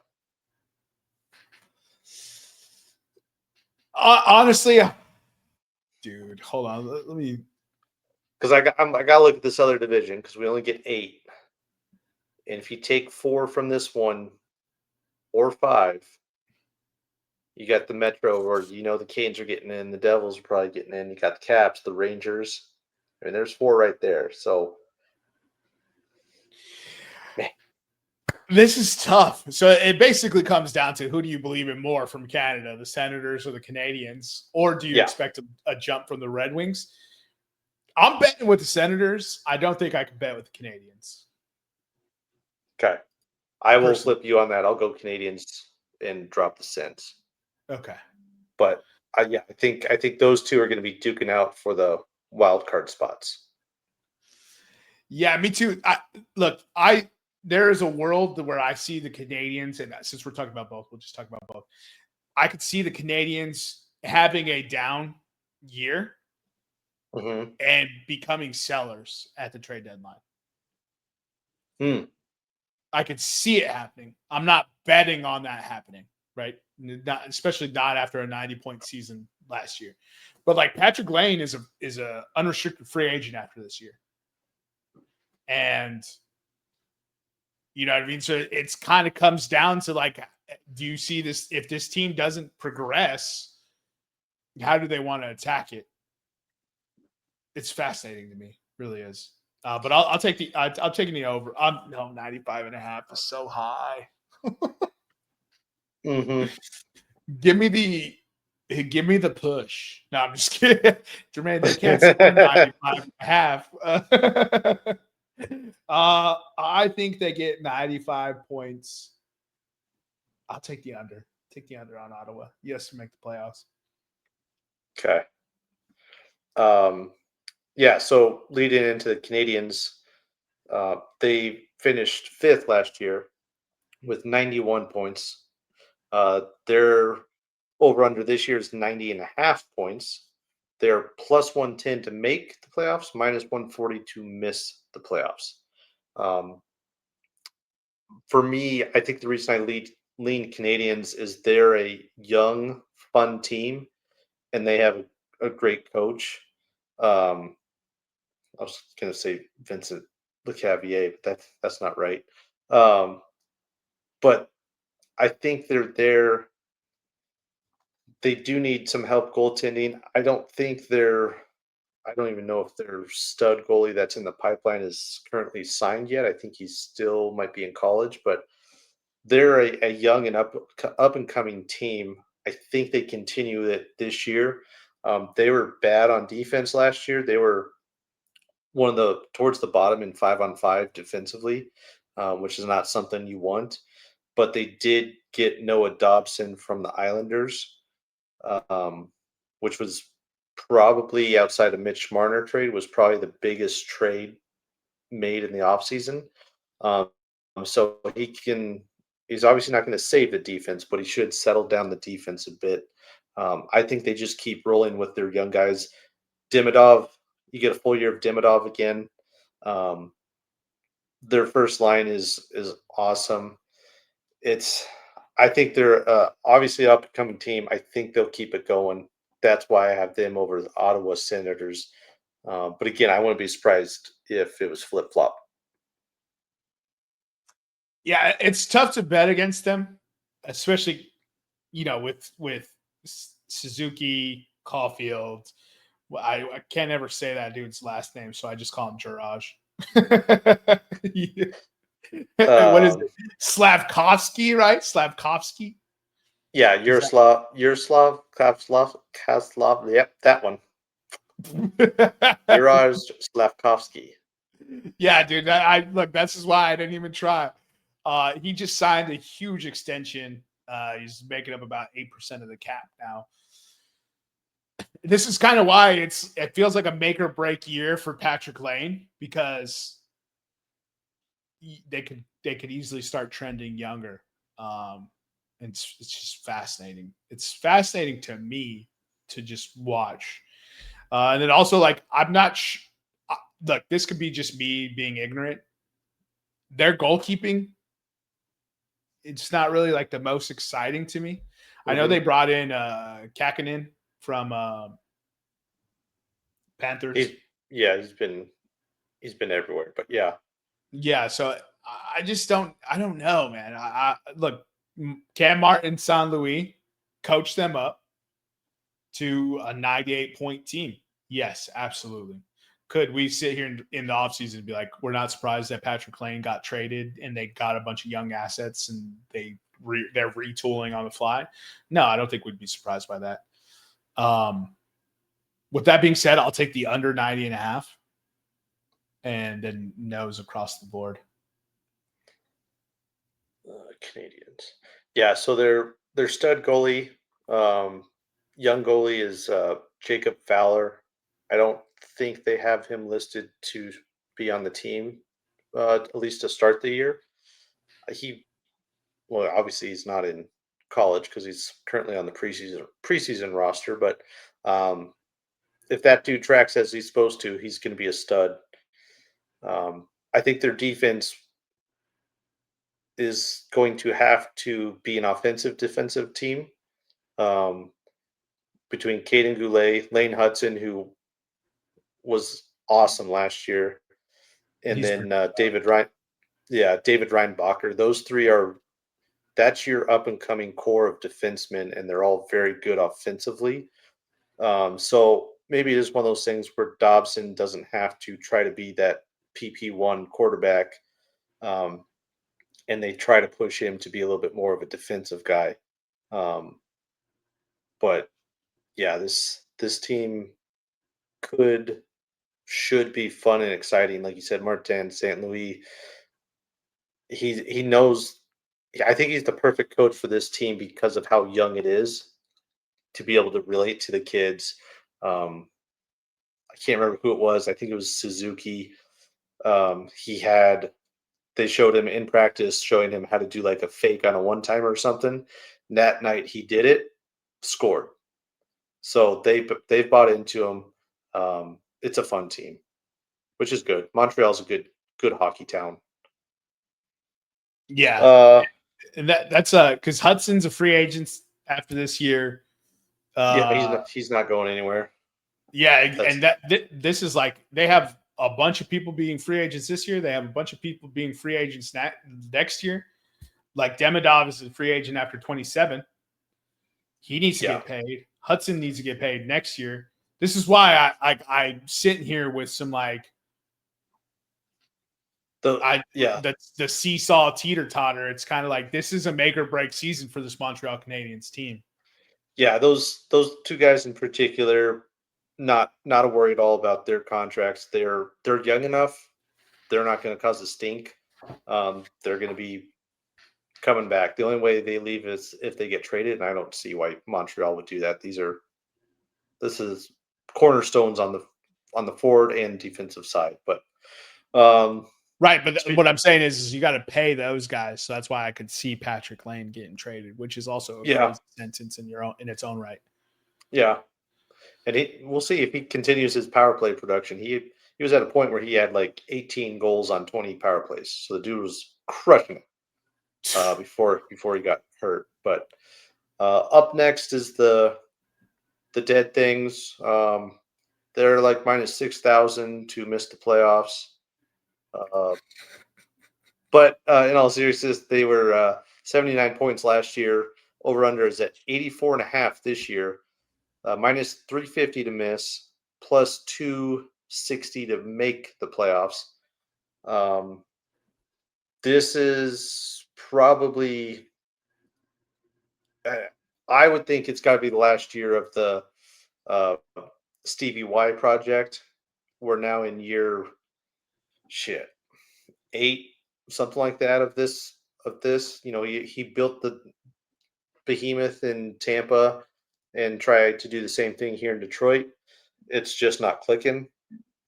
Honestly, dude, hold on. Let me. Because I got to look at this other division because we only get 8, and if you take 4 from this one or 5, you got the Metro, or the Canes are getting in, the Devils are probably getting in. You got the Caps, the Rangers. I mean, there's 4 right there. So, man. This is tough. So it basically comes down to who do you believe in more from Canada, the Senators or the Canadians, or do you expect a jump from the Red Wings? I'm betting with the Senators. I don't think I can bet with the Canadians. Okay. I will flip you on that. I'll go Canadians and drop the Sens. Okay. But I think those two are going to be duking out for the wild card spots. Yeah, me too. there is a world where I see the Canadians, and since we're talking about both, we'll just talk about both. I could see the Canadians having a down year and becoming sellers at the trade deadline. I could see it happening. I'm not betting on that happening, right? Especially not after a 90-point season last year. But like Patrick Lane is a unrestricted free agent after this year. And you know what I mean? So it's kind of comes down to like, do you see this? If this team doesn't progress, how do they want to attack it? It's fascinating to me, really is. But I'll take the over. 95.5 is so high. Give me the push. No, I'm just kidding. Jermaine, they can't spend 95.5. I think they get 95 points. I'll take the under. Take the under on Ottawa. Yes, to make the playoffs. Okay. Yeah, so leading into the Canadians, they finished 5th last year with 91 points. Their over-under this year is 90.5 points. They're plus 110 to make the playoffs, minus 140 to miss the playoffs. For me, I think the reason I lean Canadians is they're a young, fun team, and they have a great coach. I was going to say Vincent Lecavalier, but that's not right. But I think they're there. They do need some help goaltending. I don't even know if their stud goalie that's in the pipeline is currently signed yet. I think he still might be in college, but they're a young and up and coming team. I think they continue it this year. They were bad on defense last year. They were towards the bottom in 5-on-5 defensively, which is not something you want. But they did get Noah Dobson from the Islanders, which was probably outside of Mitch Marner trade, was probably the biggest trade made in the offseason. So he's obviously not going to save the defense, but he should settle down the defense a bit. I think they just keep rolling with their young guys. Demidov, you get a full year of Demidov again. Their first line is awesome. I think they're obviously an up-and-coming team. I think they'll keep it going. That's why I have them over the Ottawa Senators. But again, I wouldn't be surprised if it was flip-flop. Yeah, it's tough to bet against them, especially, with Suzuki, Caulfield. I can't ever say that dude's last name, so I just call him Jiraj. What is it? Slavkovsky, right? Slavkovsky. Yeah, Yaroslav, Kaslov. Yep, that one. Jiraj Slavkovsky. Yeah, dude. Look, this is why I didn't even try. He just signed a huge extension. He's making up about 8% of the cap now. This is kind of why it feels like a make or break year for Patrick Lane, because they could easily start trending younger. It's just fascinating. It's fascinating to me to just watch. And then also, like, I'm not look, this could be just me being ignorant. Their goalkeeping, it's not really like the most exciting to me. I know they brought in Kakinen from Panthers. He's been everywhere, but yeah. Yeah, so I don't know, man. Look, Cam Martin, San Luis coached them up to a 98-point team. Yes, absolutely. Could we sit here in the offseason and be like, we're not surprised that Patrick Lane got traded and they got a bunch of young assets and they're retooling on the fly? No, I don't think we'd be surprised by that. With that being said, I'll take the under 90.5 and then no's across the board. Canadians. Yeah, so their stud goalie, young goalie is Jacob Fowler. I don't think they have him listed to be on the team, at least to start the year. Obviously he's not in college because he's currently on the preseason roster. But if that dude tracks as he's supposed to, he's going to be a stud. I think their defense is going to have to be an offensive defensive team. Um, between Caden Goulet, Lane Hudson, who was awesome last year, and He's then David Ryan. Yeah, David Reinbacher. Those three that's your up and coming core of defensemen, and they're all very good offensively. So maybe it is one of those things where Dobson doesn't have to try to be that PP1 quarterback, and they try to push him to be a little bit more of a defensive guy. But yeah, this team should be fun and exciting. Like you said, Martin St. Louis, he knows. I think he's the perfect coach for this team because of how young it is to be able to relate to the kids. I can't remember who it was. I think it was Suzuki. They showed him in practice, showing him how to do like a fake on a one timer or something. And that night he did it, scored. So they've bought into him. It's a fun team, which is good. Montreal's a good hockey town. Yeah, and that's because Hudson's a free agent after this year. Yeah, he's not going anywhere. Yeah, and this is like they have a bunch of people being free agents this year. They have a bunch of people being free agents next year. Like Demidov is a free agent after 27. He needs to get paid. Hudson needs to get paid next year. This is why I'm sitting here with some like the seesaw teeter totter. It's kind of like this is a make or break season for this Montreal Canadiens team. Yeah, those two guys in particular, not a worry at all about their contracts. They're young enough. They're not going to cause a stink. They're going to be coming back. The only way they leave is if they get traded, and I don't see why Montreal would do that. This is cornerstones on the forward and defensive side. But right, but what I'm saying is you got to pay those guys, so that's why I could see Patrick Lane getting traded, which is also a crazy sentence in its own right. Yeah, and we'll see if he continues his power play production. He was at a point where he had like 18 goals on 20 power plays, so the dude was crushing it before he got hurt. But up next is the Dead Things. They're like minus 6,000 to miss the playoffs. But in all seriousness, they were 79 points last year. Over under is at 84.5 this year. Minus 350 to miss, plus 260 to make the playoffs. This is probably, I would think it's got to be the last year of the Stevie Y project. We're now in year 8, something like that of this. He built the behemoth in Tampa and tried to do the same thing here in Detroit. It's just not clicking.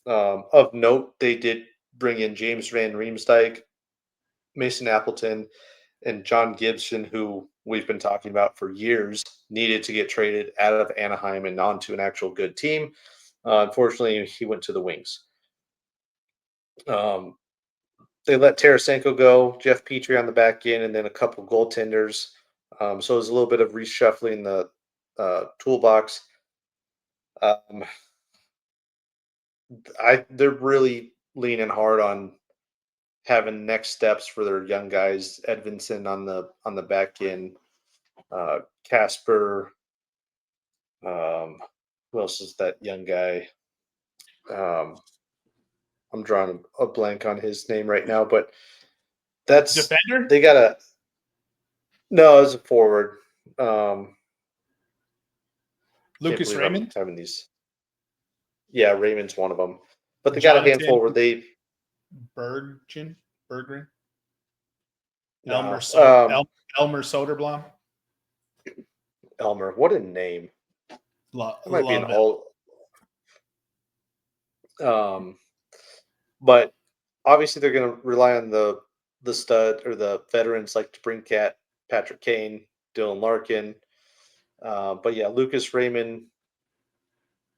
Of note, they did bring in James Van Riemsdyk, Mason Appleton, and John Gibson, who we've been talking about for years, needed to get traded out of Anaheim and onto an actual good team. Unfortunately, he went to the Wings. They let Tarasenko go, Jeff Petrie on the back end, and then a couple goaltenders. So it was a little bit of reshuffling the toolbox. They're really leaning hard on having next steps for their young guys. Edvinson on the back end, Casper. Who else is that young guy? I'm drawing a blank on his name right now, but that's defender. They got no, as a forward. Lucas Raymond. Having these. Yeah, Raymond's one of them. But they got a handful where they Berggren. No. Elmer Soderblom. Elmer, what a name. That might be an all. But obviously they're going to rely on the the stud or the veterans like DeBrincat, Patrick Kane, Dylan Larkin. But yeah, Lucas Raymond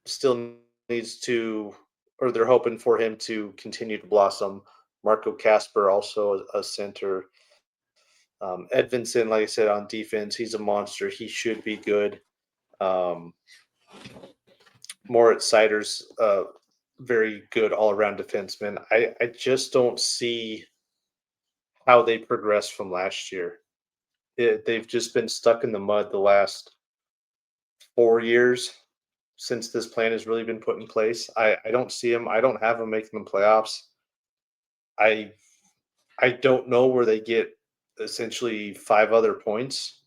still needs to, or they're hoping for him to continue to blossom. Marco Casper, also a center. Ed Vincent, like I said, on defense, he's a monster. He should be good. Um, Moritz Sider's very good all around defenseman. I just don't see how they progress from last year. They've just been stuck in the mud the last 4 years since this plan has really been put in place. I don't see them. I don't have them making the playoffs. I I don't know where they get essentially 5 other points.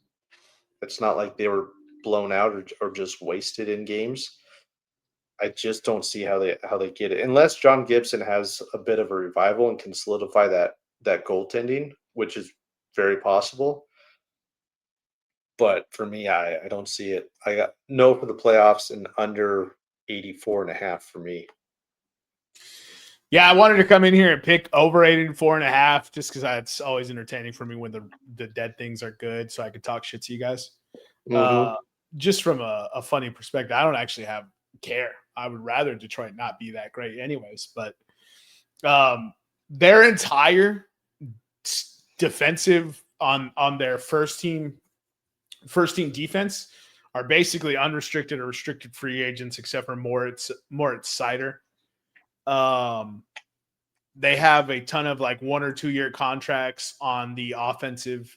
It's not like they were blown out or just wasted in games. I just don't see how they get it unless John Gibson has a bit of a revival and can solidify that goaltending, which is very possible. But for me, I don't see it. I got no for the playoffs and under 84.5 for me. Yeah, I wanted to come in here and pick over 84.5 just because it's always entertaining for me when the dead things are good, so I could talk shit to you guys. Mm-hmm. Just from a funny perspective, I don't actually care. I would rather Detroit not be that great, anyways. But their entire defensive on their first team defense are basically unrestricted or restricted free agents, except for Moritz Seider. They have a ton of like 1 or 2 year contracts on the offensive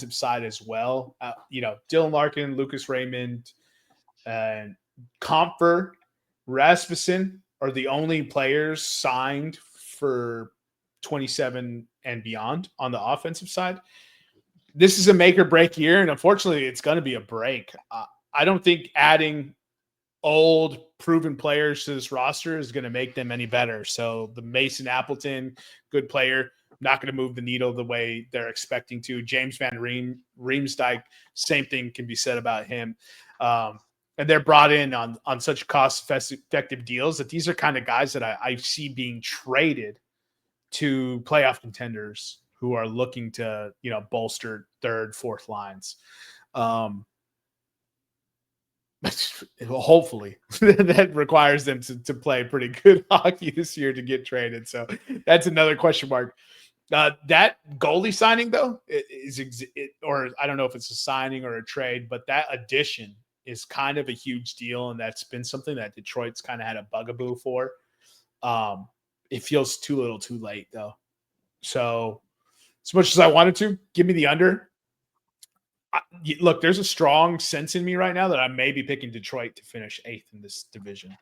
side as well. Dylan Larkin, Lucas Raymond, and Comfer, Rasmussen are the only players signed for 27 and beyond on the offensive side. This is a make or break year, and unfortunately, it's going to be a break. I don't think adding old proven players to this roster is going to make them any better. So the Mason Appleton, good player, not going to move the needle the way they're expecting to. James Van Riemsdyk, same thing can be said about him. And they're brought in on such cost-effective deals that these are kind of guys that I see being traded to playoff contenders who are looking to, bolster third, fourth lines. Hopefully that requires them to play pretty good hockey this year to get traded. So that's another question mark. That goalie signing though or I don't know if it's a signing or a trade, but that addition is kind of a huge deal. And that's been something that Detroit's kind of had a bugaboo for. It feels too little too late though. So as much as I wanted to give me the under, look, there's a strong sense in me right now that I may be picking Detroit to finish 8th in this division.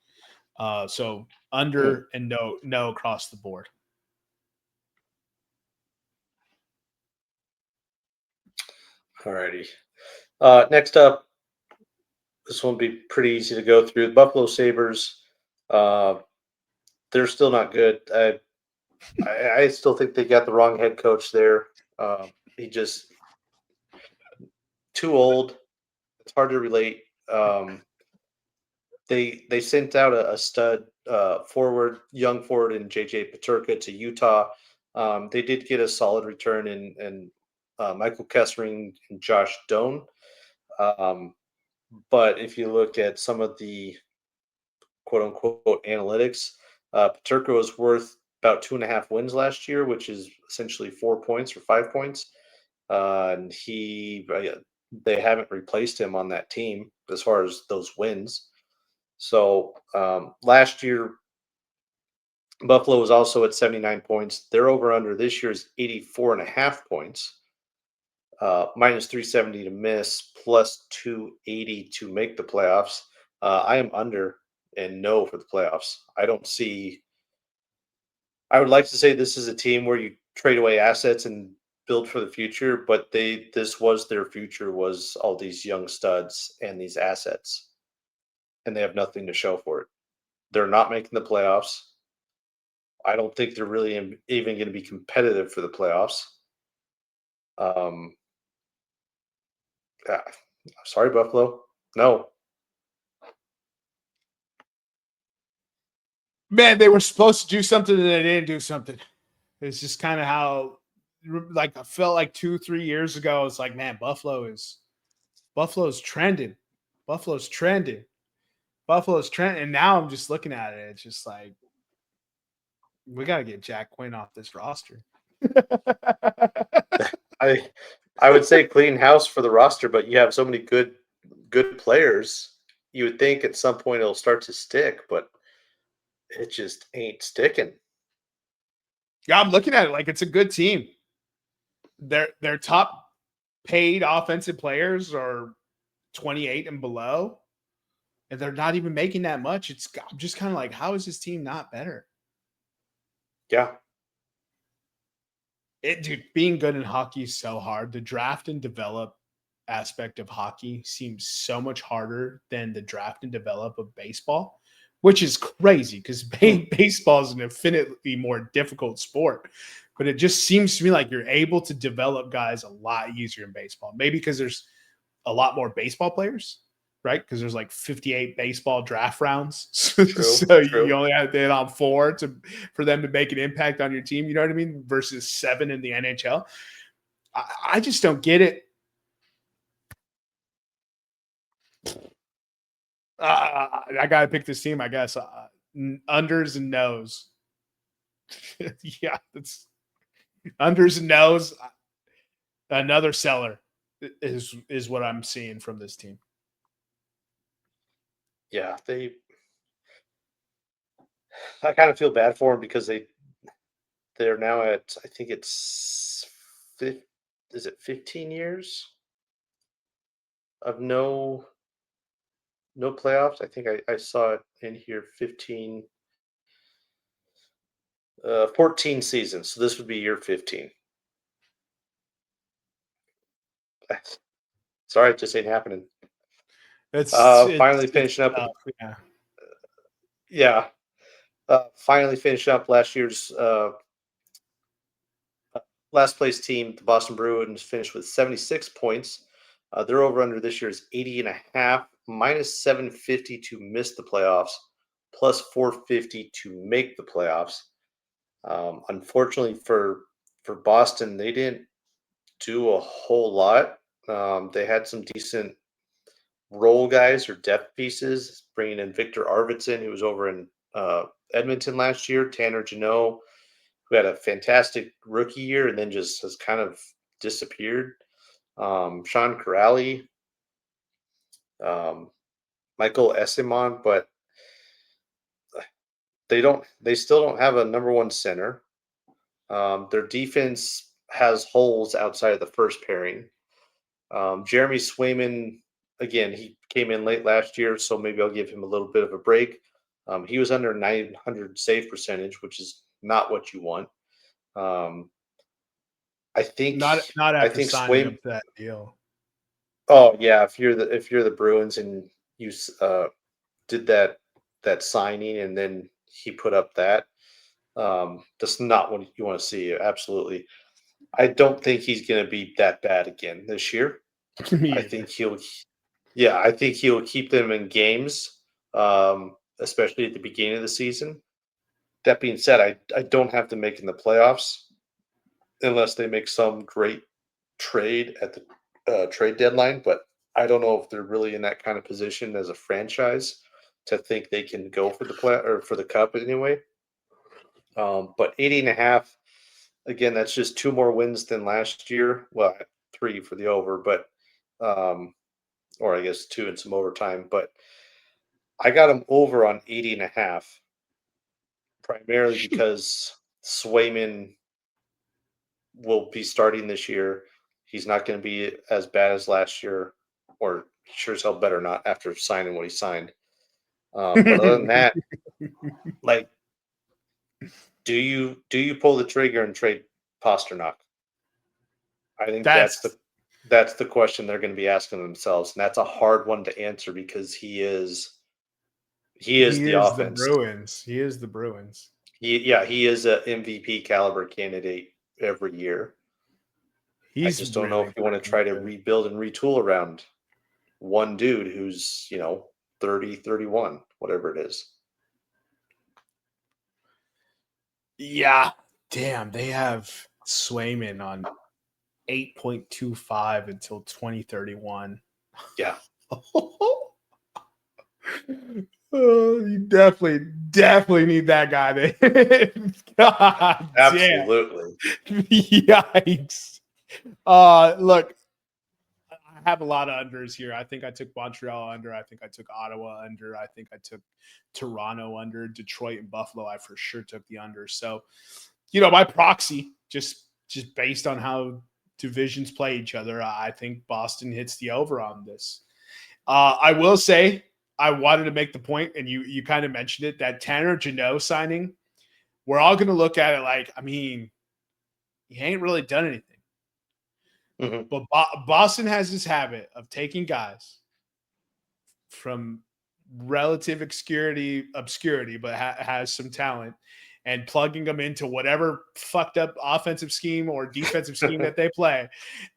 So under and no across the board. Alrighty. Next up, this one will be pretty easy to go through. The Buffalo Sabres, they're still not good. I still think they got the wrong head coach there. He just too old. It's hard to relate. They sent out a stud young forward in JJ Peterka to Utah. They did get a solid return in Michael Kessering and Josh Doan. But if you look at some of the quote unquote analytics, Peterka was worth about 2.5 wins last year, which is essentially 4 points or 5 points. And they haven't replaced him on that team as far as those wins. So last year, Buffalo was also at 79 points. Their over-under this year is 84.5 points. Minus 370 to miss, plus 280 to make the playoffs. I am under and no for the playoffs. I don't see. I would like to say this is a team where you trade away assets and build for the future, but this was their future, was all these young studs and these assets, and they have nothing to show for it. They're not making the playoffs. I don't think they're really even going to be competitive for the playoffs. Sorry, Buffalo. No. Man, they were supposed to do something and they didn't do something. It's just kind of how like I felt like 2-3 years ago, it's like, man, Buffalo's trending. Buffalo's trending. And now I'm just looking at it. It's just like, we got to get Jack Quinn off this roster. I would say clean house for the roster, but you have so many good players. You would think at some point it'll start to stick, but it just ain't sticking. Yeah, I'm looking at it like it's a good team. Their top paid offensive players are 28 and below, and they're not even making that much. I'm just kind of like, how is this team not better? Yeah. Dude, being good in hockey is so hard. The draft and develop aspect of hockey seems so much harder than the draft and develop of baseball, which is crazy because baseball is an infinitely more difficult sport. But it just seems to me like you're able to develop guys a lot easier in baseball. Maybe because there's a lot more baseball players, right? Because there's like 58 baseball draft rounds. So True. you only have to hit on 4 for them to make an impact on your team. You know what I mean? Versus 7 in the NHL. I just don't get it. I got to pick this team, I guess. Unders and nos. Yeah, that's unders and nos. Another seller is what I'm seeing from this team. Yeah, I kind of feel bad for them because they're now at, I think it's 15 years of no playoffs. I think I saw it in here 14 seasons. So this would be year 15. Sorry, it just ain't happening. It's finally finishing up. Yeah. Finally finished up last year's last place team, the Boston Bruins, finished with 76 points. Their over under this year is 80.5, minus 750 to miss the playoffs, plus 450 to make the playoffs. Unfortunately for Boston, they didn't do a whole lot. They had some decent role guys or depth pieces, bringing in Victor Arvidsson, who was over in Edmonton last year, Tanner Jeannot, who had a fantastic rookie year and then just has kind of disappeared. Sean Corrali, Michael Esimon, but they still don't have a number one center. Their defense has holes outside of the first pairing. Jeremy Swayman, again, he came in late last year, so maybe I'll give him a little bit of a break. He was under 900 save percentage, which is not what you want. I think not after signing Swayman, up that deal. Oh yeah, if you're the Bruins and you did that signing and then he put up that, that's not what you want to see. Absolutely, I don't think he's going to be that bad again this year. I think he'll keep them in games, especially at the beginning of the season. That being said, I don't have to make in the playoffs unless they make some great trade at the trade deadline. But I don't know if they're really in that kind of position as a franchise to think they can go for the play or for the cup anyway. But 80.5, again, that's just 2 more wins than last year. Well, 3 for the over, but or I guess 2 and some overtime. But I got them over on 80.5, primarily because Swayman will be starting this year. He's not going to be as bad as last year, or sure as hell better not after signing what he signed. But other than that, like, do you pull the trigger and trade Pasternak? I think that's the question they're going to be asking themselves, and that's a hard one to answer because he is the offense. The Bruins. He is the Bruins. He is a MVP caliber candidate every year. I just don't know if you want to try to rebuild and retool around one dude who's, 30, 31, whatever it is. Yeah. Damn, they have Swayman on 8.25 until 2031. Yeah. Oh, you definitely need that guy there. God Absolutely. damn. Yikes. Look, I have a lot of unders here. I think I took Montreal under. I think I took Ottawa under. I think I took Toronto under. Detroit and Buffalo, I for sure took the under. So, by proxy, just based on how divisions play each other, I think Boston hits the over on this. I will say, I wanted to make the point, and you kind of mentioned it, that Tanner Jeannot signing, we're all going to look at it like, I mean, he ain't really done anything. Mm-hmm. But Boston has this habit of taking guys from relative obscurity, but has some talent, and plugging them into whatever fucked up offensive scheme or defensive scheme that they play.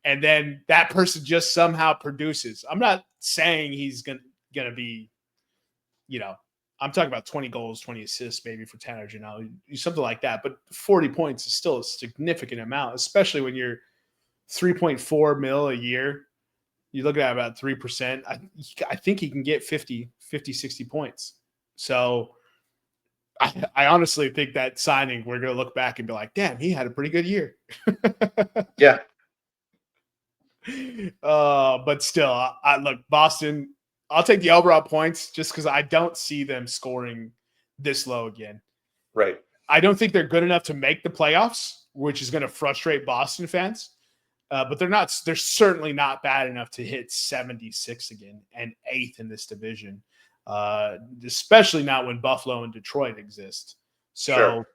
And then that person just somehow produces. I'm not saying he's going to be, I'm talking about 20 goals, 20 assists, maybe for Tanner Jeannot, something like that. But 40 points is still a significant amount, especially when you're 3.4 mil a year. You're looking at about 3%. I think he can get 50, 60 points. So I honestly think that signing, we're going to look back and be like, damn, he had a pretty good year. Yeah. But still, I look, Boston, I'll take the overall points just because I don't see them scoring this low again. Right. I don't think they're good enough to make the playoffs, which is going to frustrate Boston fans. But they're certainly not bad enough to hit 76 again and 8th in this division, especially not when Buffalo and Detroit exist. So, Sure.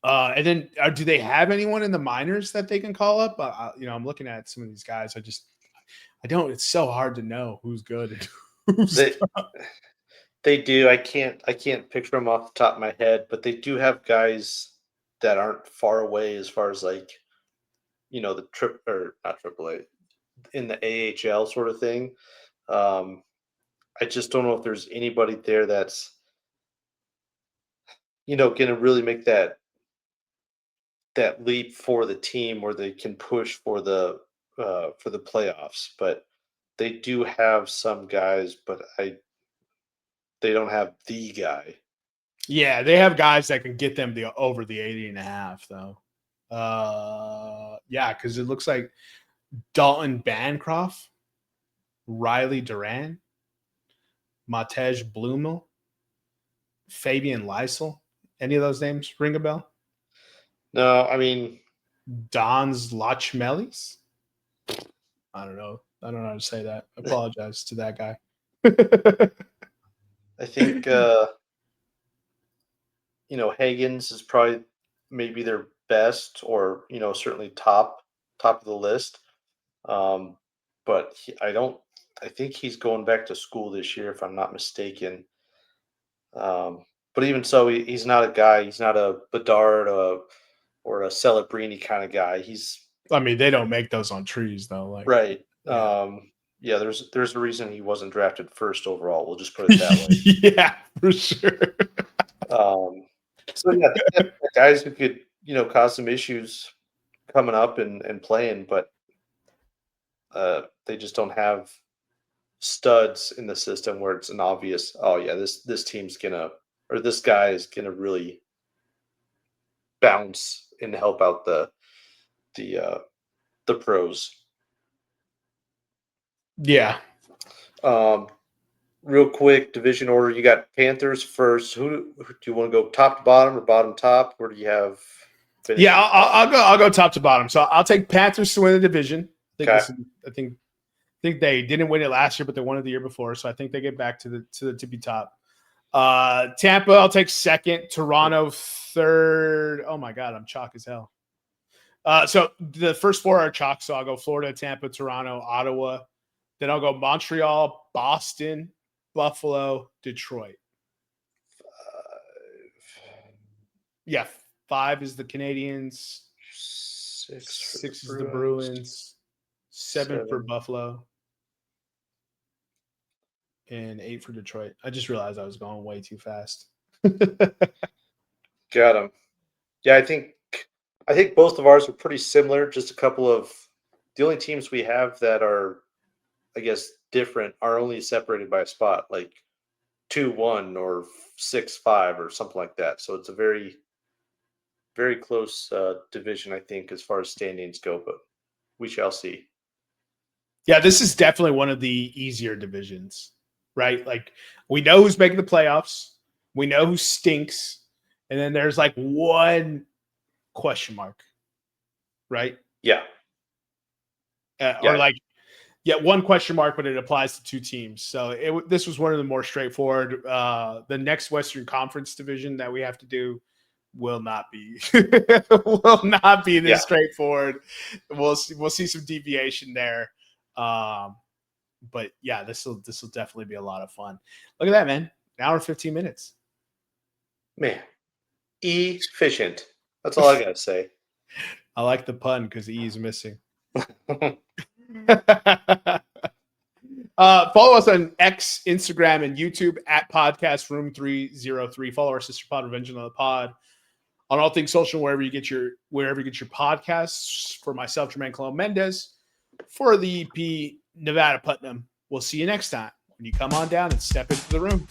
And then do they have anyone in the minors that they can call up? I'm looking at some of these guys. I don't. It's so hard to know who's good and who's They do. I can't picture them off the top of my head, but they do have guys that aren't far away as far as like, the not AAA, in the AHL sort of thing. I just don't know if there's anybody there that's, going to really make that leap for the team where they can push for the playoffs. But they do have some guys, but they don't have the guy. Yeah, they have guys that can get them over the 80.5 though. Yeah, because it looks like Dalton Bancroft, Riley Duran, Matej Blumel, Fabian Lysel. Any of those names ring a bell? No, I mean Don's Lachmelis. I don't know. I don't know how to say that. I apologize to that guy. I think Hagen's is probably maybe their best, or certainly top of the list. But I think he's going back to school this year, if I'm not mistaken. But even so, he's not a guy. He's not a Bedard or a Celebrini kind of guy. I mean, they don't make those on trees though. Like, right. Yeah. Yeah, there's a reason he wasn't drafted first overall. We'll just put it that way. Yeah, for sure. So yeah, they have guys who could cause some issues coming up and playing, but they just don't have studs in the system where it's an obvious, oh yeah, this team's gonna, or this guy is gonna really bounce and help out the pros. Yeah. Real quick, division order. You got Panthers first. Who do you want to go, top to bottom or bottom top? Where do you have? Yeah, I'll go top to bottom. So I'll take Panthers to win the division. I think they didn't win it last year, but they won it the year before. So I think they get back to the tippy top. Tampa, I'll take second. Toronto, third. Oh my God, I'm chalk as hell. So the first four are chalk. So I'll go Florida, Tampa, Toronto, Ottawa. Then I'll go Montreal, Boston, Buffalo, Detroit. 5. 5 is the Canadiens. 6 is the Bruins. 7 for Buffalo. And 8 for Detroit. I just realized I was going way too fast. Got him. Yeah, I think I think both of ours are pretty similar. Just a couple of the only teams we have that are, I guess, different are only separated by a spot, like 2-1 or 6-5 or something like that. So it's a very, very close division, I think, as far as standings go. But we shall see. Yeah, this is definitely one of the easier divisions, right? Like we know who's making the playoffs, we know who stinks, and then there's like one question mark, right? Yeah. Or like, yeah, one question mark, but it applies to two teams. So this was one of the more straightforward. The next Western Conference division that we have to do will not be this straightforward. We'll see some deviation there. But yeah, this will definitely be a lot of fun. Look at that, man. An hour and 15 minutes. Man, efficient. That's all I gotta say. I like the pun because E is missing. Follow us on X, Instagram, and YouTube at Podcast Room303. Follow our sister pod, Revenge on the Pod, on all things social, wherever you get your podcasts. For myself, Jermaine Colon Mendez, for the EP, Nevada Putnam. We'll see you next time when you come on down and step into the room.